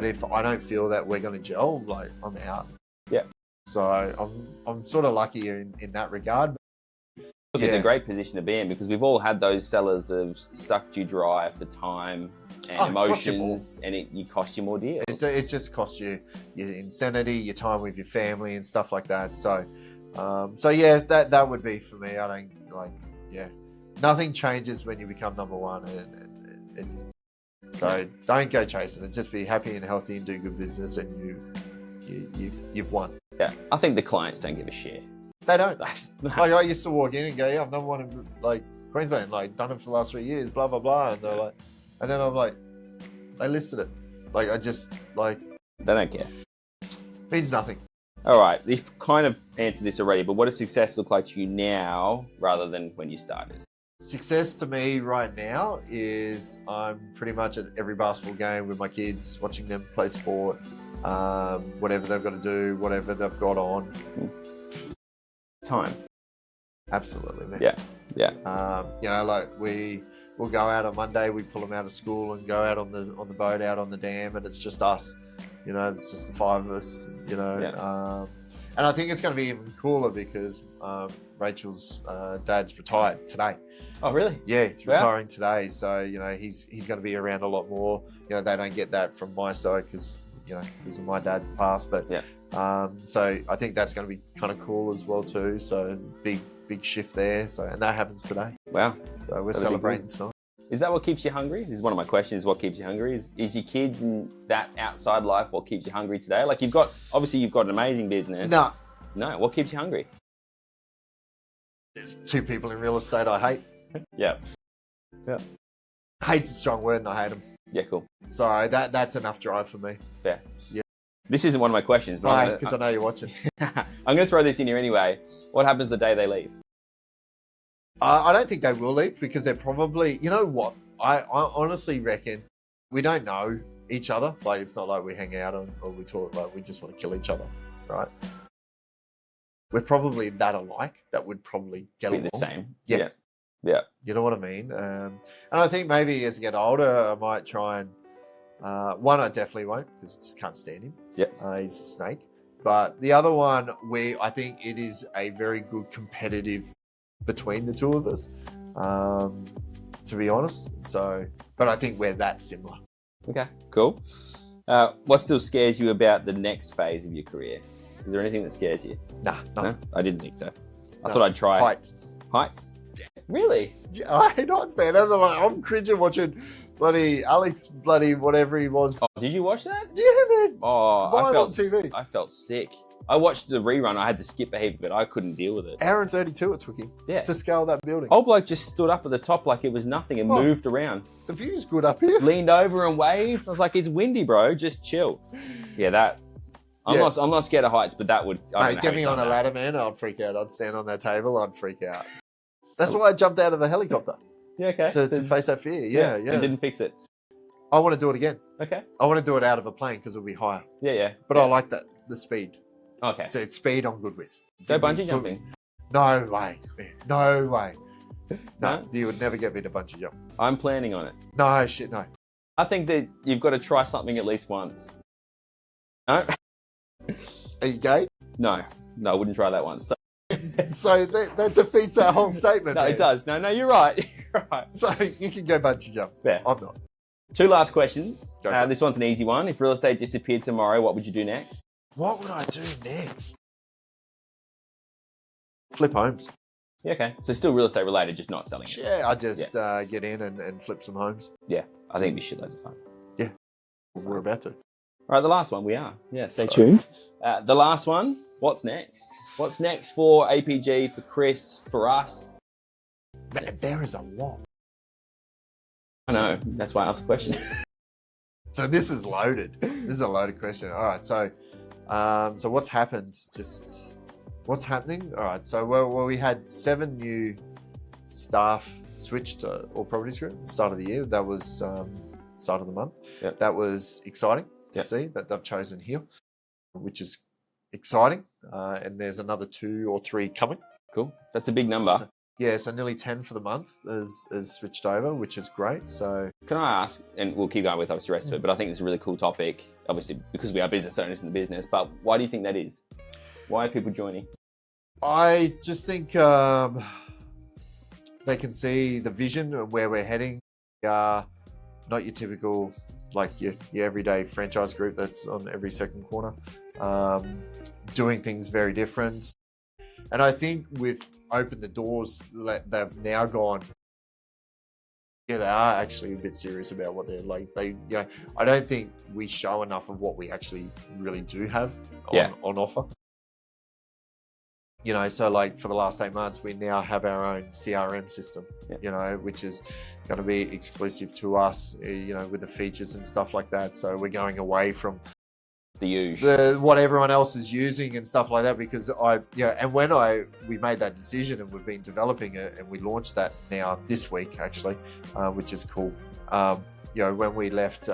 if I don't feel that we're going to gel, like I'm out. Yeah. So I'm sort of lucky in that regard. Look, it's a great position to be in because we've all had those sellers that have sucked you dry for time and emotions, and it cost you more deals. It just costs you your insanity, your time with your family, and stuff like that. So, yeah, that would be for me. I don't like, nothing changes when you become number one, and it's so don't go chasing it. Just be happy and healthy and do good business, and you've won. Yeah, I think the clients don't give a shit. They don't. Like I used to walk in and go, I'm number one in like Queensland, like done it for the last 3 years, blah blah blah, and they're like, and then I'm like, they listed it. Like I just like they don't care. Means nothing. All right, you've kind of answered this already, but what does success look like to you now rather than when you started? Success to me right now is I'm pretty much at every basketball game with my kids, watching them play sport, whatever they've got to do, whatever they've got on. Time. Absolutely, man. Yeah. Like we'll go out on Monday, we pull them out of school and go out on the boat out on the dam, and it's just us. It's just the five of us. And I think it's going to be even cooler because Rachel's dad's retired today. Oh, really? Yeah, he's retiring today. So he's going to be around a lot more. They don't get that from my side because because of my dad passed, but so I think that's going to be kind of cool as well too. So big shift there. So and that happens today. Wow. So we're celebrating tonight. Is that what keeps you hungry? This is one of my questions. What keeps you hungry? Is your kids and that outside life what keeps you hungry today? Like you've got an amazing business. No. What keeps you hungry? There's two people in real estate I hate. Yeah. Hate's a strong word, and I hate them. Yeah, cool. So that's enough drive for me. Fair. Yeah. This isn't one of my questions, but because I know you're watching. I'm going to throw this in here anyway. What happens the day they leave? I don't think they will leave because they're probably, you know what? I honestly reckon we don't know each other. Like, it's not like we hang out or we talk, like we just want to kill each other, right? We're probably that alike that would probably get along. The same. Yeah. You know what I mean? And I think maybe as I get older, I might try and, one, I definitely won't because I just can't stand him. Yeah. He's a snake. But the other one, I think it is a very good competitive between the two of us, to be honest. So, but I think we're that similar. Okay, cool. What still scares you about the next phase of your career? Is there anything that scares you? Nah, no. I didn't think so. I thought I'd try heights. Yeah. Really? Yeah, I hate heights, man. I'm cringing watching bloody Alex, whatever he was. Oh, did you watch that? Yeah, man. Oh, live on TV. I felt sick. I watched the rerun. I had to skip a heap of it. I couldn't deal with it. Hour and 32 it took him to scale that building. Old bloke just stood up at the top like it was nothing and moved around. The view's good up here. Leaned over and waved. I was like, it's windy, bro. Just chill. Yeah, I'm not scared of heights, but that would... Get me on a ladder, man. I'd freak out. I'd stand on that table. I'd freak out. That's why I jumped out of the helicopter. Yeah, okay. To face that fear. Yeah. And didn't fix it. I want to do it again. Okay. I want to do it out of a plane because it'll be higher. Yeah. But I like the speed. Okay. So it's speed I'm good with. Go bungee jumping. No way. No way. No, you would never get me to bungee jump. I'm planning on it. No, shit, no. I think that you've got to try something at least once. No? Are you gay? No, I wouldn't try that once. So that defeats that whole statement. No, man. It does. No, you're right. You're right. So you can go bungee jump. Yeah. I'm not. 2 last questions. Go for it. This one's an easy one. If real estate disappeared tomorrow, what would you do next? What would I do next? Flip homes. Yeah, okay. So still real estate related, just not selling it. Yeah, I just get in and flip some homes. Yeah, I think it'd be shitloads of fun. Yeah, we're about to. All right, the last one. We are. Yeah, stay tuned. The last one. What's next? What's next for APG, for Chris, for us? There is a lot. I know. That's why I asked the question. So this is loaded. This is a loaded question. All right. So what's happened? Just what's happening? All right. So well, we had 7 new staff switched to All Properties Group at the start of the year. That was start of the month. Yep. That was exciting to see that they've chosen here, which is exciting. And there's another 2 or 3 coming. Cool. That's a big number. Yeah, so nearly 10 for the month is switched over, which is great. So Can I ask, and we'll keep going with obviously the rest of it, but I think it's a really cool topic, obviously because we are business owners in the business, but why do you think that is? Why are people joining? I just think they can see the vision of where we're heading. We are not your typical, like your everyday franchise group that's on every second corner, doing things very different. And I think we've opened the doors that they've now gone, yeah, they are actually a bit serious about what they're like. I don't think we show enough of what we actually really do have on offer. So like for the last 8 months, we now have our own CRM system, which is going to be exclusive to us, with the features and stuff like that. So we're going away from the usual, what everyone else is using and stuff like that, because and when we made that decision and we've been developing it and we launched that now this week actually, which is cool. When we left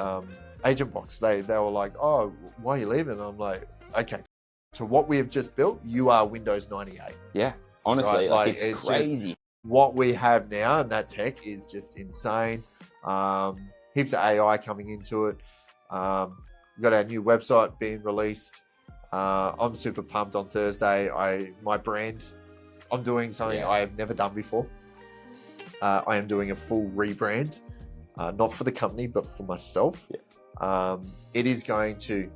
Agent Box, they were like, "Oh, why are you leaving?" And I'm like, "Okay, to what we have just built, you are Windows 98." Yeah, honestly, right? it's crazy. What we have now and that tech is just insane. Heaps of AI coming into it. We've got our new website being released. I'm super pumped on Thursday. My brand, I'm doing something I have never done before. I am doing a full rebrand, not for the company, but for myself. Yeah. It is going to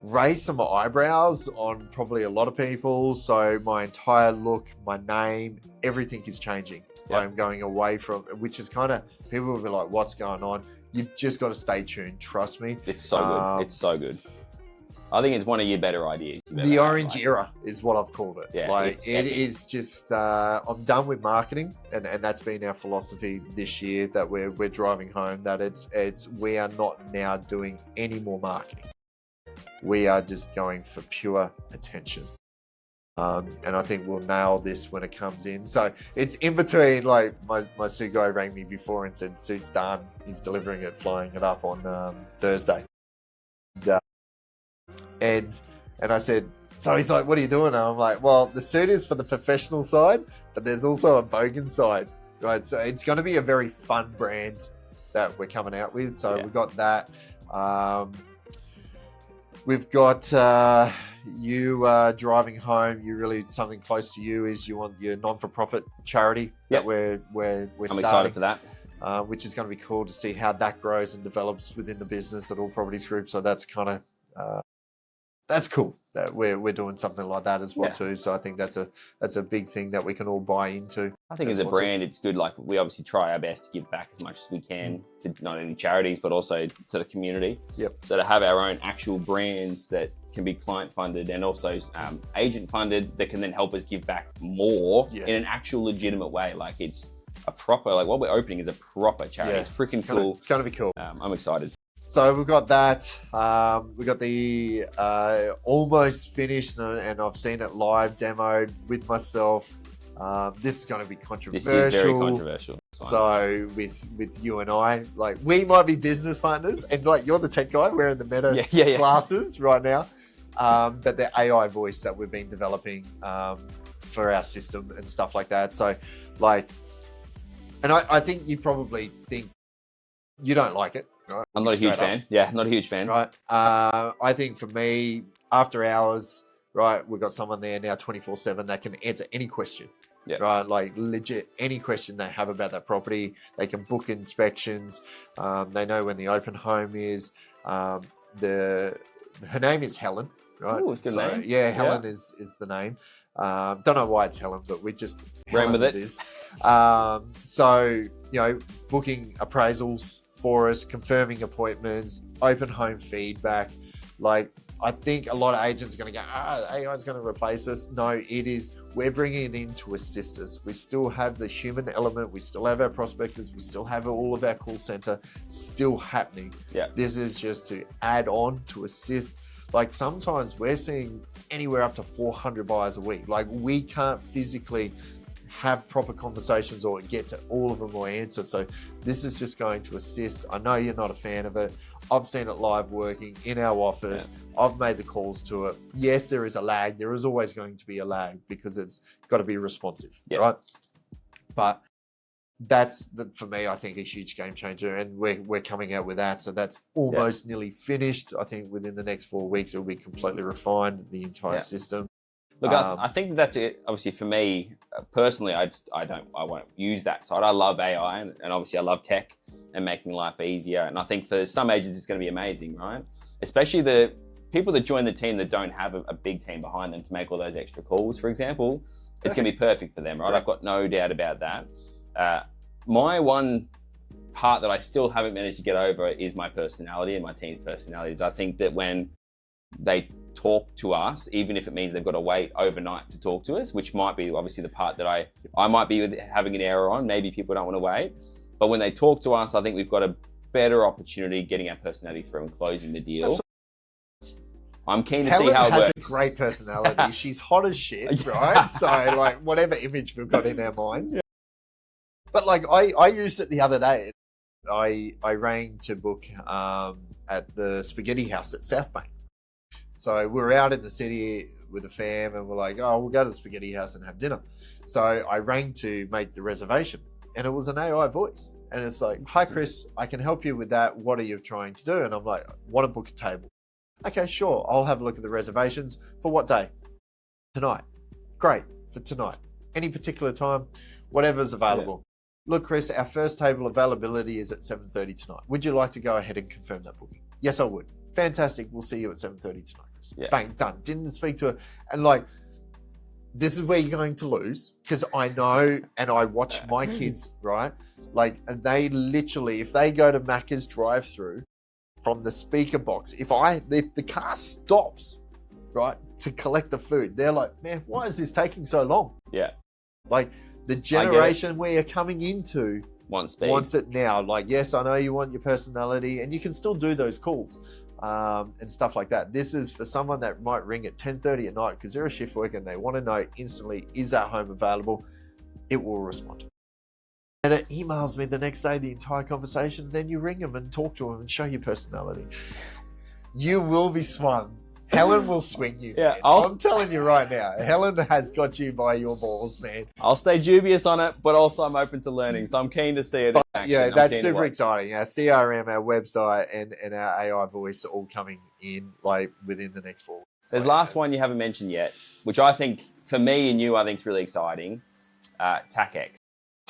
raise some eyebrows on probably a lot of people. So my entire look, my name, everything is changing. Yep. I'm going away from, which is kind of, people will be like, "What's going on?" You've just got to stay tuned. Trust me. It's so good. It's so good. I think it's one of your better ideas. The orange era is what I've called it. Yeah, it is just, I'm done with marketing. And that's been our philosophy this year, that we're driving home, that we are not now doing any more marketing. We are just going for pure attention. And I think we'll nail this when it comes in. So it's in between, like my suit guy rang me before and said, "Suit's done. He's delivering it, flying it up on Thursday." And I said, so he's like, "What are you doing?" And I'm like, "Well, the suit is for the professional side, but there's also a bogan side, right?" So it's going to be a very fun brand that we're coming out with. So we've got that. We've got you driving home. You really, something close to you is you want your non-for-profit charity that we're I'm starting, excited for that. which is going to be cool to see how that grows and develops within the business at All Properties Group. So that's kind of that's cool that we're doing something like that as well too. So I think that's a big thing that we can all buy into. I think as a brand, it's good. Like, we obviously try our best to give back as much as we can to not only charities, but also to the community. Yep. So to have our own actual brands that can be client funded and also agent funded, that can then help us give back more in an actual legitimate way. Like, it's a proper, like what we're opening is a proper charity. It's freaking cool. It's going to be cool. I'm excited. So we've got that. We've got the almost finished, and I've seen it live demoed with myself. This is going to be controversial. This is very controversial. So with you and I, like, we might be business partners, and like, you're the tech guy wearing the Meta glasses right now. But the AI voice that we've been developing for our system and stuff like that. So like, and I think you probably think you don't like it. Right? I'm not a huge fan. Yeah, not a huge fan. Right. I think for me, after hours, right, we've got someone there now 24/7 that can answer any question. Yeah. Right. Like, legit, any question they have about that property. They can book inspections. They know when the open home is. Her name is Helen. Right. Ooh, it's a good name. Yeah, Helen is the name. Don't know why it's Helen, but we just ran with it. Is. So, booking appraisals for us, confirming appointments, open home feedback. Like, I think a lot of agents are going to go, AI is going to replace us. No, it is. We're bringing it in to assist us. We still have the human element. We still have our prospectors. We still have all of our call center still happening. Yeah. This is just to add on, to assist. Like, sometimes we're seeing anywhere up to 400 buyers a week. Like, we can't physically have proper conversations or get to all of them or answer. So this is just going to assist. I know you're not a fan of it. I've seen it live working in our office. Yeah. I've made the calls to it. Yes, there is a lag. There is always going to be a lag because it's got to be responsive, right? But that's for me, I think, a huge game changer, and we're coming out with that. So that's almost nearly finished. I think within the next 4 weeks, it'll be completely refined, the entire system. Look, I think that's it. Obviously, for me personally, I won't use that side. I love AI, and obviously, I love tech and making life easier. And I think for some agents, it's going to be amazing, right? Especially the people that join the team that don't have a big team behind them to make all those extra calls, for example. It's going to be perfect for them, right? I've got no doubt about that. My one part that I still haven't managed to get over is my personality and my team's personalities. I think that when they talk to us, even if it means they've got to wait overnight to talk to us, which might be obviously the part that I might be having an error on. Maybe people don't want to wait. But when they talk to us, I think we've got a better opportunity getting our personality through and closing the deal. Absolutely. I'm keen to see how it works. Helen has a great personality. She's hot as shit, right? So, like, whatever image we've got in our minds. Yeah. But, like, I used it the other day. I rang to book at the Spaghetti House at South Bank. So we're out in the city with the fam, and we're like, oh, we'll go to the Spaghetti House and have dinner. So I rang to make the reservation, and it was an AI voice. And it's like, hi, Chris, I can help you with that. What are you trying to do? And I'm like, I want to book a table. Okay, sure. I'll have a look at the reservations. For what day? Tonight. Great. For tonight. Any particular time? Whatever's available. Yeah. Look, Chris, our first table availability is at 7:30 tonight. Would you like to go ahead and confirm that booking? Yes, I would. Fantastic. We'll see you at 7:30 tonight, Chris. Yeah. Bang, done. Didn't speak to her. And like, this is where you're going to lose, because I know, and I watch my kids, right? Like, and they literally, if they go to Macca's drive-through, from the speaker box, if the car stops, right, to collect the food, they're like, man, why is this taking so long? Yeah. Like, the generation we are coming into wants it now. Like, yes, I know you want your personality, and you can still do those calls and stuff like that. This is for someone that might ring at 10:30 at night because they're a shift worker and they want to know instantly, is that home available? It will respond. And it emails me the next day, the entire conversation. Then you ring them and talk to them and show your personality. You will be swung. Helen will swing you. Yeah, I'm telling you right now, Helen has got you by your balls, man. I'll stay dubious on it, but also I'm open to learning. So I'm keen to see it. Yeah, that's super exciting. Our CRM, our website, and our AI voice are all coming in like within the next 4 weeks. There's last one you haven't mentioned yet, which I think, for me and you, I think is really exciting. TACX.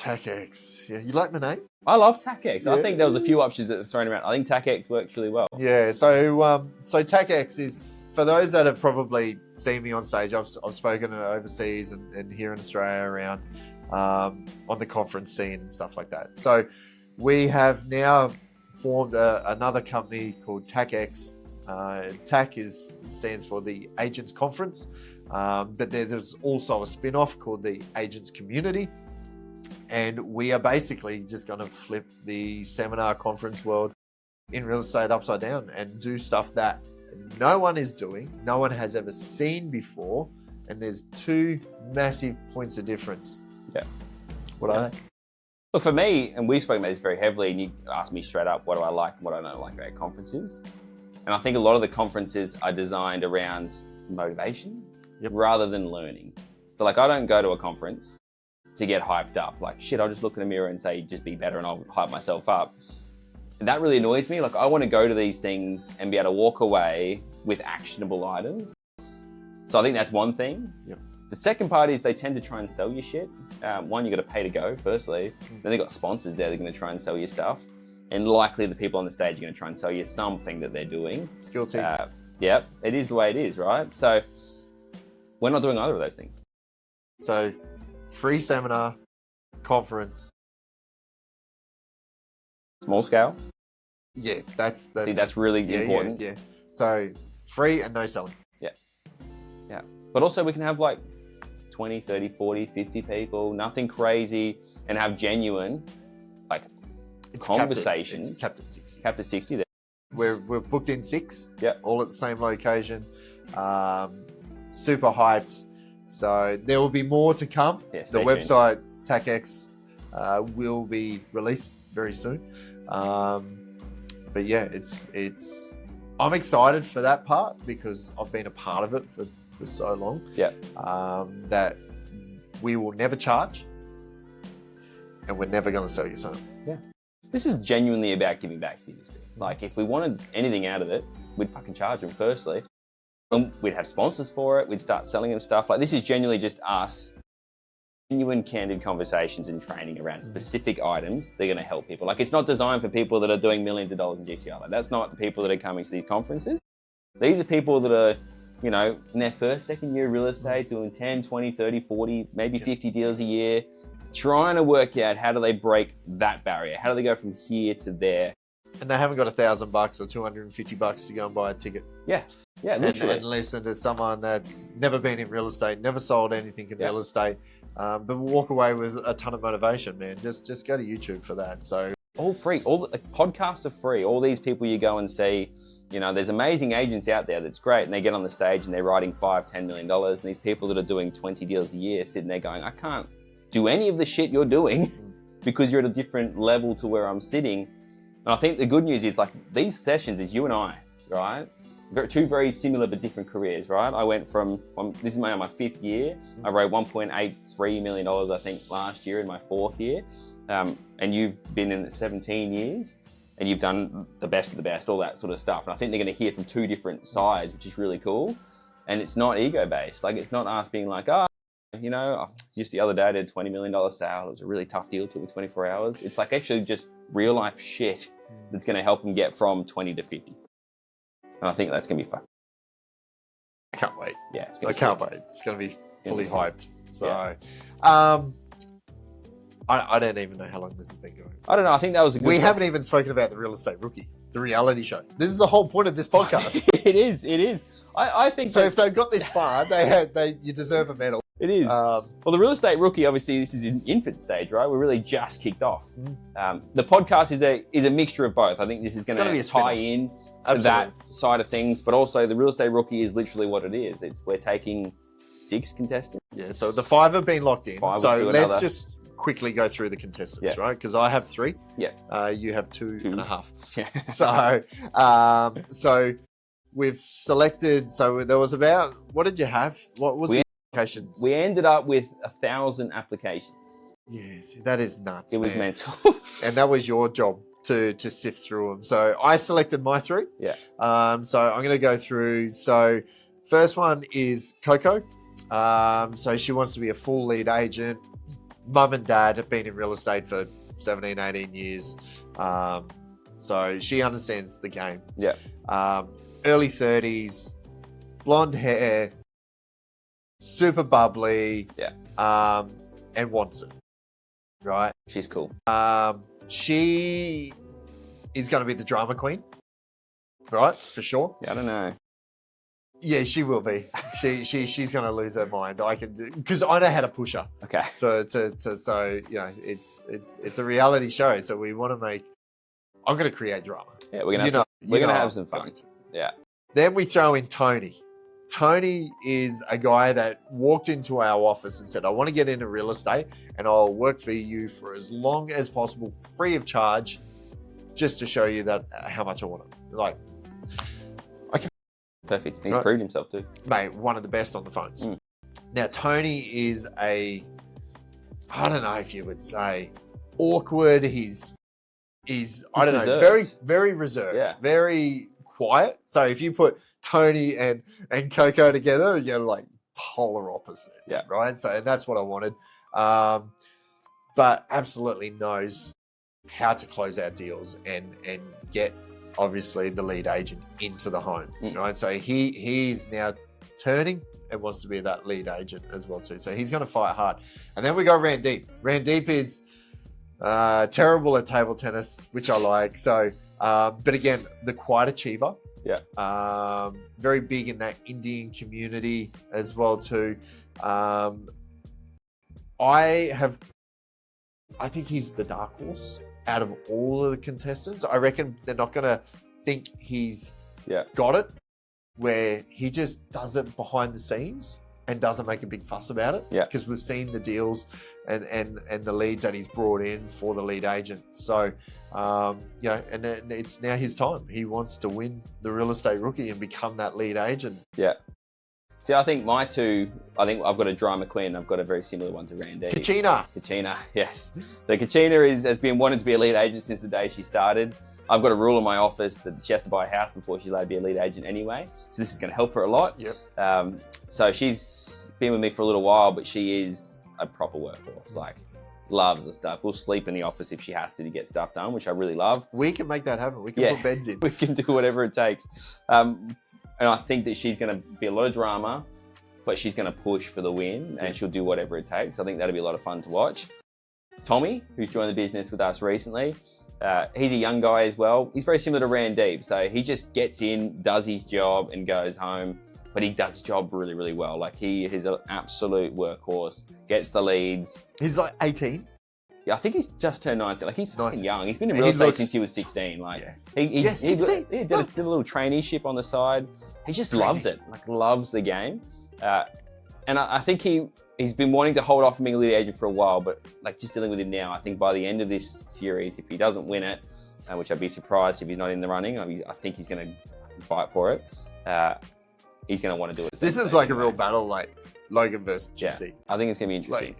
TACX. Yeah, you like the name? I love TACX. Yeah. I think there was a few options that were thrown around. I think TACX works really well. Yeah, so TACX is, for those that have probably seen me on stage, I've spoken overseas and here in Australia around on the conference scene and stuff like that. So we have now formed another company called TACX. TAC stands for the Agents Conference, but there's also a spin-off called the Agents Community. And we are basically just going to flip the seminar conference world in real estate upside down and do stuff that no one is doing, no one has ever seen before. And there's 2 massive points of difference. Yeah. What are they? Look, for me, and we spoke about this very heavily, and you asked me straight up, what do I like and what I don't like about conferences? And I think a lot of the conferences are designed around motivation rather than learning. So like, I don't go to a conference to get hyped up. Like, shit, I'll just look in a mirror and say, just be better, and I'll hype myself up. And that really annoys me. Like, I want to go to these things and be able to walk away with actionable items. So I think that's one thing. Yep. The second part is they tend to try and sell you shit. One, you got to pay to go, firstly. Then they got sponsors there that are going to try and sell you stuff. And likely the people on the stage are going to try and sell you something that they're doing. Guilty. Yep, it is the way it is, right? So we're not doing either of those things. So free seminar, conference. Small scale. Yeah, that's really important. Yeah. So free and no selling. Yeah. But also we can have like 20, 30, 40, 50 people, nothing crazy, and have genuine conversations. It's capped at 60. Capped at 60 there. We've booked in 6. Yeah. All at the same location. Super hyped. So there will be more to come. Yeah, the website TACX will be released very soon. But yeah, I'm excited for that part because I've been a part of it for so long. Yeah. That we will never charge. and we're never going to sell you something. Yeah. This is genuinely about giving back to the industry. Like, if we wanted anything out of it, we'd fucking charge them firstly. We'd have sponsors for it. We'd start selling them stuff. Like, this is genuinely just us, genuine, candid conversations and training around specific items that are going to help people. Like, it's not designed for people that are doing millions of dollars in GCR. Like, that's not the people that are coming to these conferences. These are people that are, you know, in their first, second year of real estate, doing 10, 20, 30, 40, maybe 50 deals a year, trying to work out how do they break that barrier? How do they go from here to there? And they haven't got $1,000 or $250 to go and buy a ticket. Yeah, literally. And listen to someone that's never been in real estate, never sold anything in real estate, but walk away with a ton of motivation, man. Just go to YouTube for that. So all free. All the podcasts are free. All these people you go and see, you know, there's amazing agents out there that's great, and they get on the stage and they're writing $5-10 million. And these people that are doing 20 deals a year sitting there going, I can't do any of the shit you're doing because you're at a different level to where I'm sitting. And I think the good news is, like, these sessions is you and I, right? Two very similar but different careers, right? I went from, this is my 5th year. I wrote $1.83 million, I think, last year in my 4th year. And you've been in it 17 years and you've done the best of the best, all that sort of stuff. And I think they're going to hear from two different sides, which is really cool. And it's not ego-based. Like, it's not us being like, you know, just the other day I did a $20 million sale. It was a really tough deal, took me 24 hours. It's like actually just real life shit that's going to help them get from 20 to 50. And I think that's going to be fun. I can't wait. Yeah, it's going I to can't wait. It's going to be fully hyped. So, yeah. I don't even know how long this has been going for. I don't know. I think that was a good We haven't even spoken about the Real Estate Rookie, the reality show. This is the whole point of this podcast. It is. I think so. If they've got this far, you deserve a medal. It is. Well, the Real Estate Rookie, obviously, this is in infant stage, right? We're really just kicked off. The podcast is a mixture of both. I think this is going to tie in to that side of things, but also the Real Estate Rookie is literally what it is. We're taking 6 contestants. Yeah, so the 5 have been locked in. So let's just quickly go through the contestants, right? Because I have 3. Yeah. You have 2.5. Yeah. So we've selected. So there was about. What did you have? What was the applications? We ended up with 1,000 applications. Yes, that is nuts. It was mental. And that was your job to sift through them. So I selected my 3. Yeah. So I'm going to go through. So first one is Coco. So she wants to be a full lead agent. Mum and dad have been in real estate for 17, 18 years. So she understands the game. Yeah. Early 30s, blonde hair, super bubbly. Yeah. And wants it. Right? She's cool. She is going to be the drama queen. Right? For sure. Yeah, I don't know. Yeah, she will be. She's going to lose her mind. Because I know how to push her. Okay. So you know, it's a reality show. So we want to make. I'm going to create drama. Yeah, we're gonna have some fun. Yeah. Then we throw in Tony. Tony is a guy that walked into our office and said, "I want to get into real estate, and I'll work for you for as long as possible, free of charge, just to show you that how much I want it." Like. Perfect. He's proved himself too. Mate, one of the best on the phones. Now, Tony is I don't know if you would say awkward. He's I don't know, very, very reserved, very quiet. So if you put Tony and Coco together, you're like polar opposites, right? So that's what I wanted. But absolutely knows how to close out deals and get obviously the lead agent into the home, right? So he's now turning and wants to be that lead agent as well too. So he's going to fight hard. And then we got Randeep. Randeep is terrible at table tennis, which I like. So, but again, the quiet achiever. Yeah. Very big in that Indian community as well too. I think he's the dark horse out of all of the contestants. I reckon they're not going to think he's got it, where he just does it behind the scenes and doesn't make a big fuss about it. Yeah. Because we've seen the deals and the leads that he's brought in for the lead agent. So, you know, and it's now his time. He wants to win the Real Estate Rookie and become that lead agent. Yeah. See, I think my two, I've got a drama queen. I've got a very similar one to Randy. Kachina, yes. So Kachina has been wanting to be a lead agent since the day she started. I've got a rule in my office that she has to buy a house before she's allowed to be a lead agent anyway. So this is going to help her a lot. Yep. So she's been with me for a little while, but she is a proper workhorse. Like, loves the stuff. We'll sleep in the office if she has to get stuff done, which I really love. We can make that happen. We can put beds in. We can do whatever it takes. And I think that she's going to be a lot of drama, but she's going to push for the win and she'll do whatever it takes. I think that'll be a lot of fun to watch. Tommy, who's joined the business with us recently, he's a young guy as well. He's very similar to Randeep. So he just gets in, does his job and goes home, but he does his job really, really well. Like, he is an absolute workhorse, gets the leads. He's like 18. Yeah, I think he's just turned 19. Like, he's fucking 19. young. He's been in real estate since he was 16. Like, he 16. He did a little traineeship on the side. He just loves it. Like, loves the game. And I think he's been wanting to hold off from being a lead agent for a while, but like, just dealing with him now, I think by the end of this series, if he doesn't win it, which I'd be surprised if he's not in the running, I think he's going to fight for it. He's going to want to do it. This is like a real battle, like Logan versus GC. I think it's going to be interesting.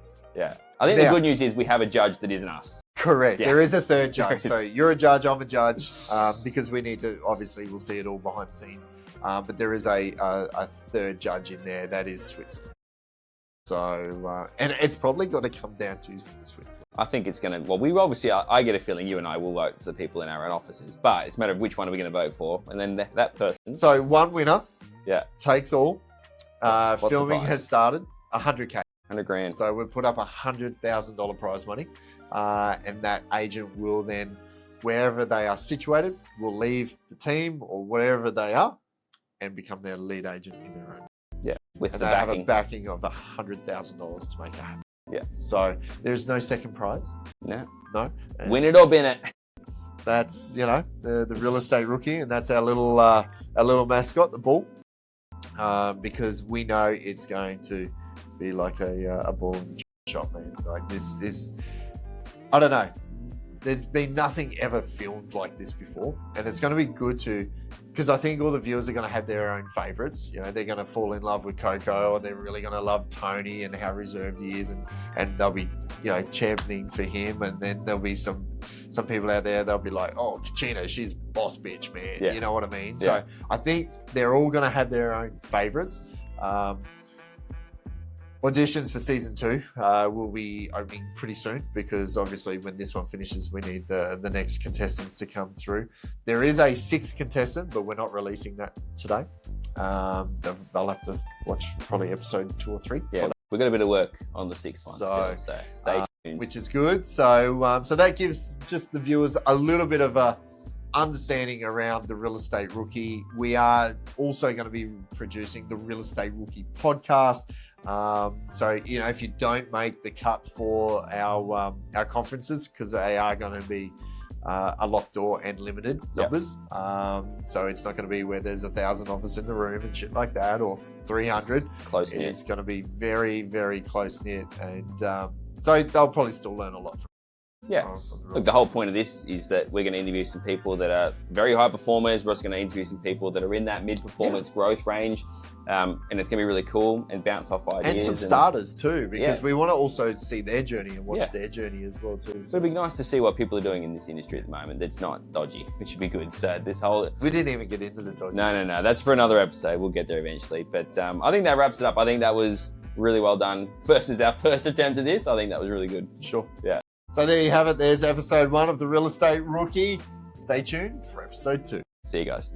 I think the good news is we have a judge that isn't us. Correct. There is a third judge. So you're a judge, I'm a judge, because we need to, obviously, we'll see it all behind the scenes. But there is a third judge in there, that is Switzerland. So, and it's probably got to come down to Switzerland. I think it's going to, well, we obviously, I get a feeling you and I will vote for the people in our own offices, but it's a matter of which one are we going to vote for, and then that person. So one winner takes all. Filming has started, 100K. 100 grand. So we've put up $100,000 prize money, and that agent will then, wherever they are situated, will leave the team or wherever they are and become their lead agent in their own. Yeah, with and the they backing. have a backing of $100,000 to make it happen. Yeah. So there's no second prize. No. And win it or bin it. That's the real estate rookie, and that's our little mascot, the bull, because we know it's going to be like a ball in the shop, man. Like, this is, I don't know. There's been nothing ever filmed like this before, and it's going to be good because I think all the viewers are going to have their own favorites. They're going to fall in love with Coco, or they're really going to love Tony and how reserved he is, and they'll be, championing for him. And then there'll be some people out there, they'll be like, oh, Kachina, she's boss bitch, man. Yeah. You know what I mean? Yeah. So I think they're all going to have their own favorites. Auditions for season 2 will be opening pretty soon, because obviously when this one finishes, we need the next contestants to come through. There is a 6th contestant, but we're not releasing that today. They'll have to watch probably episode 2 or 3. Yeah, we've got a bit of work on the 6th one still, so stay tuned. Which is good. So that gives just the viewers a little bit of a understanding around the Real Estate Rookie. We are also going to be producing the Real Estate Rookie podcast. So, if you don't make the cut for our conferences, because they are going to be a locked door and limited numbers. So it's not going to be where there's 1,000 of us in the room and shit like that, or 300. Close knit. It's going to be very, very close knit, and so they'll probably still learn a lot from. Look, the whole point of this is that we're going to interview some people that are very high performers. We're also going to interview some people that are in that mid-performance growth range, and it's going to be really cool and bounce off ideas. And some starters too, because we want to also see their journey and watch their journey as well too. So it'd be nice to see what people are doing in this industry at the moment that's not dodgy, which would be good. So we didn't even get into the dodgy. No. That's for another episode. We'll get there eventually. But I think that wraps it up. I think that was really well done. Versus our first attempt at this, I think that was really good. Sure. Yeah. So there you have it. There's episode 1 of the Real Estate Rookie. Stay tuned for episode 2. See you guys.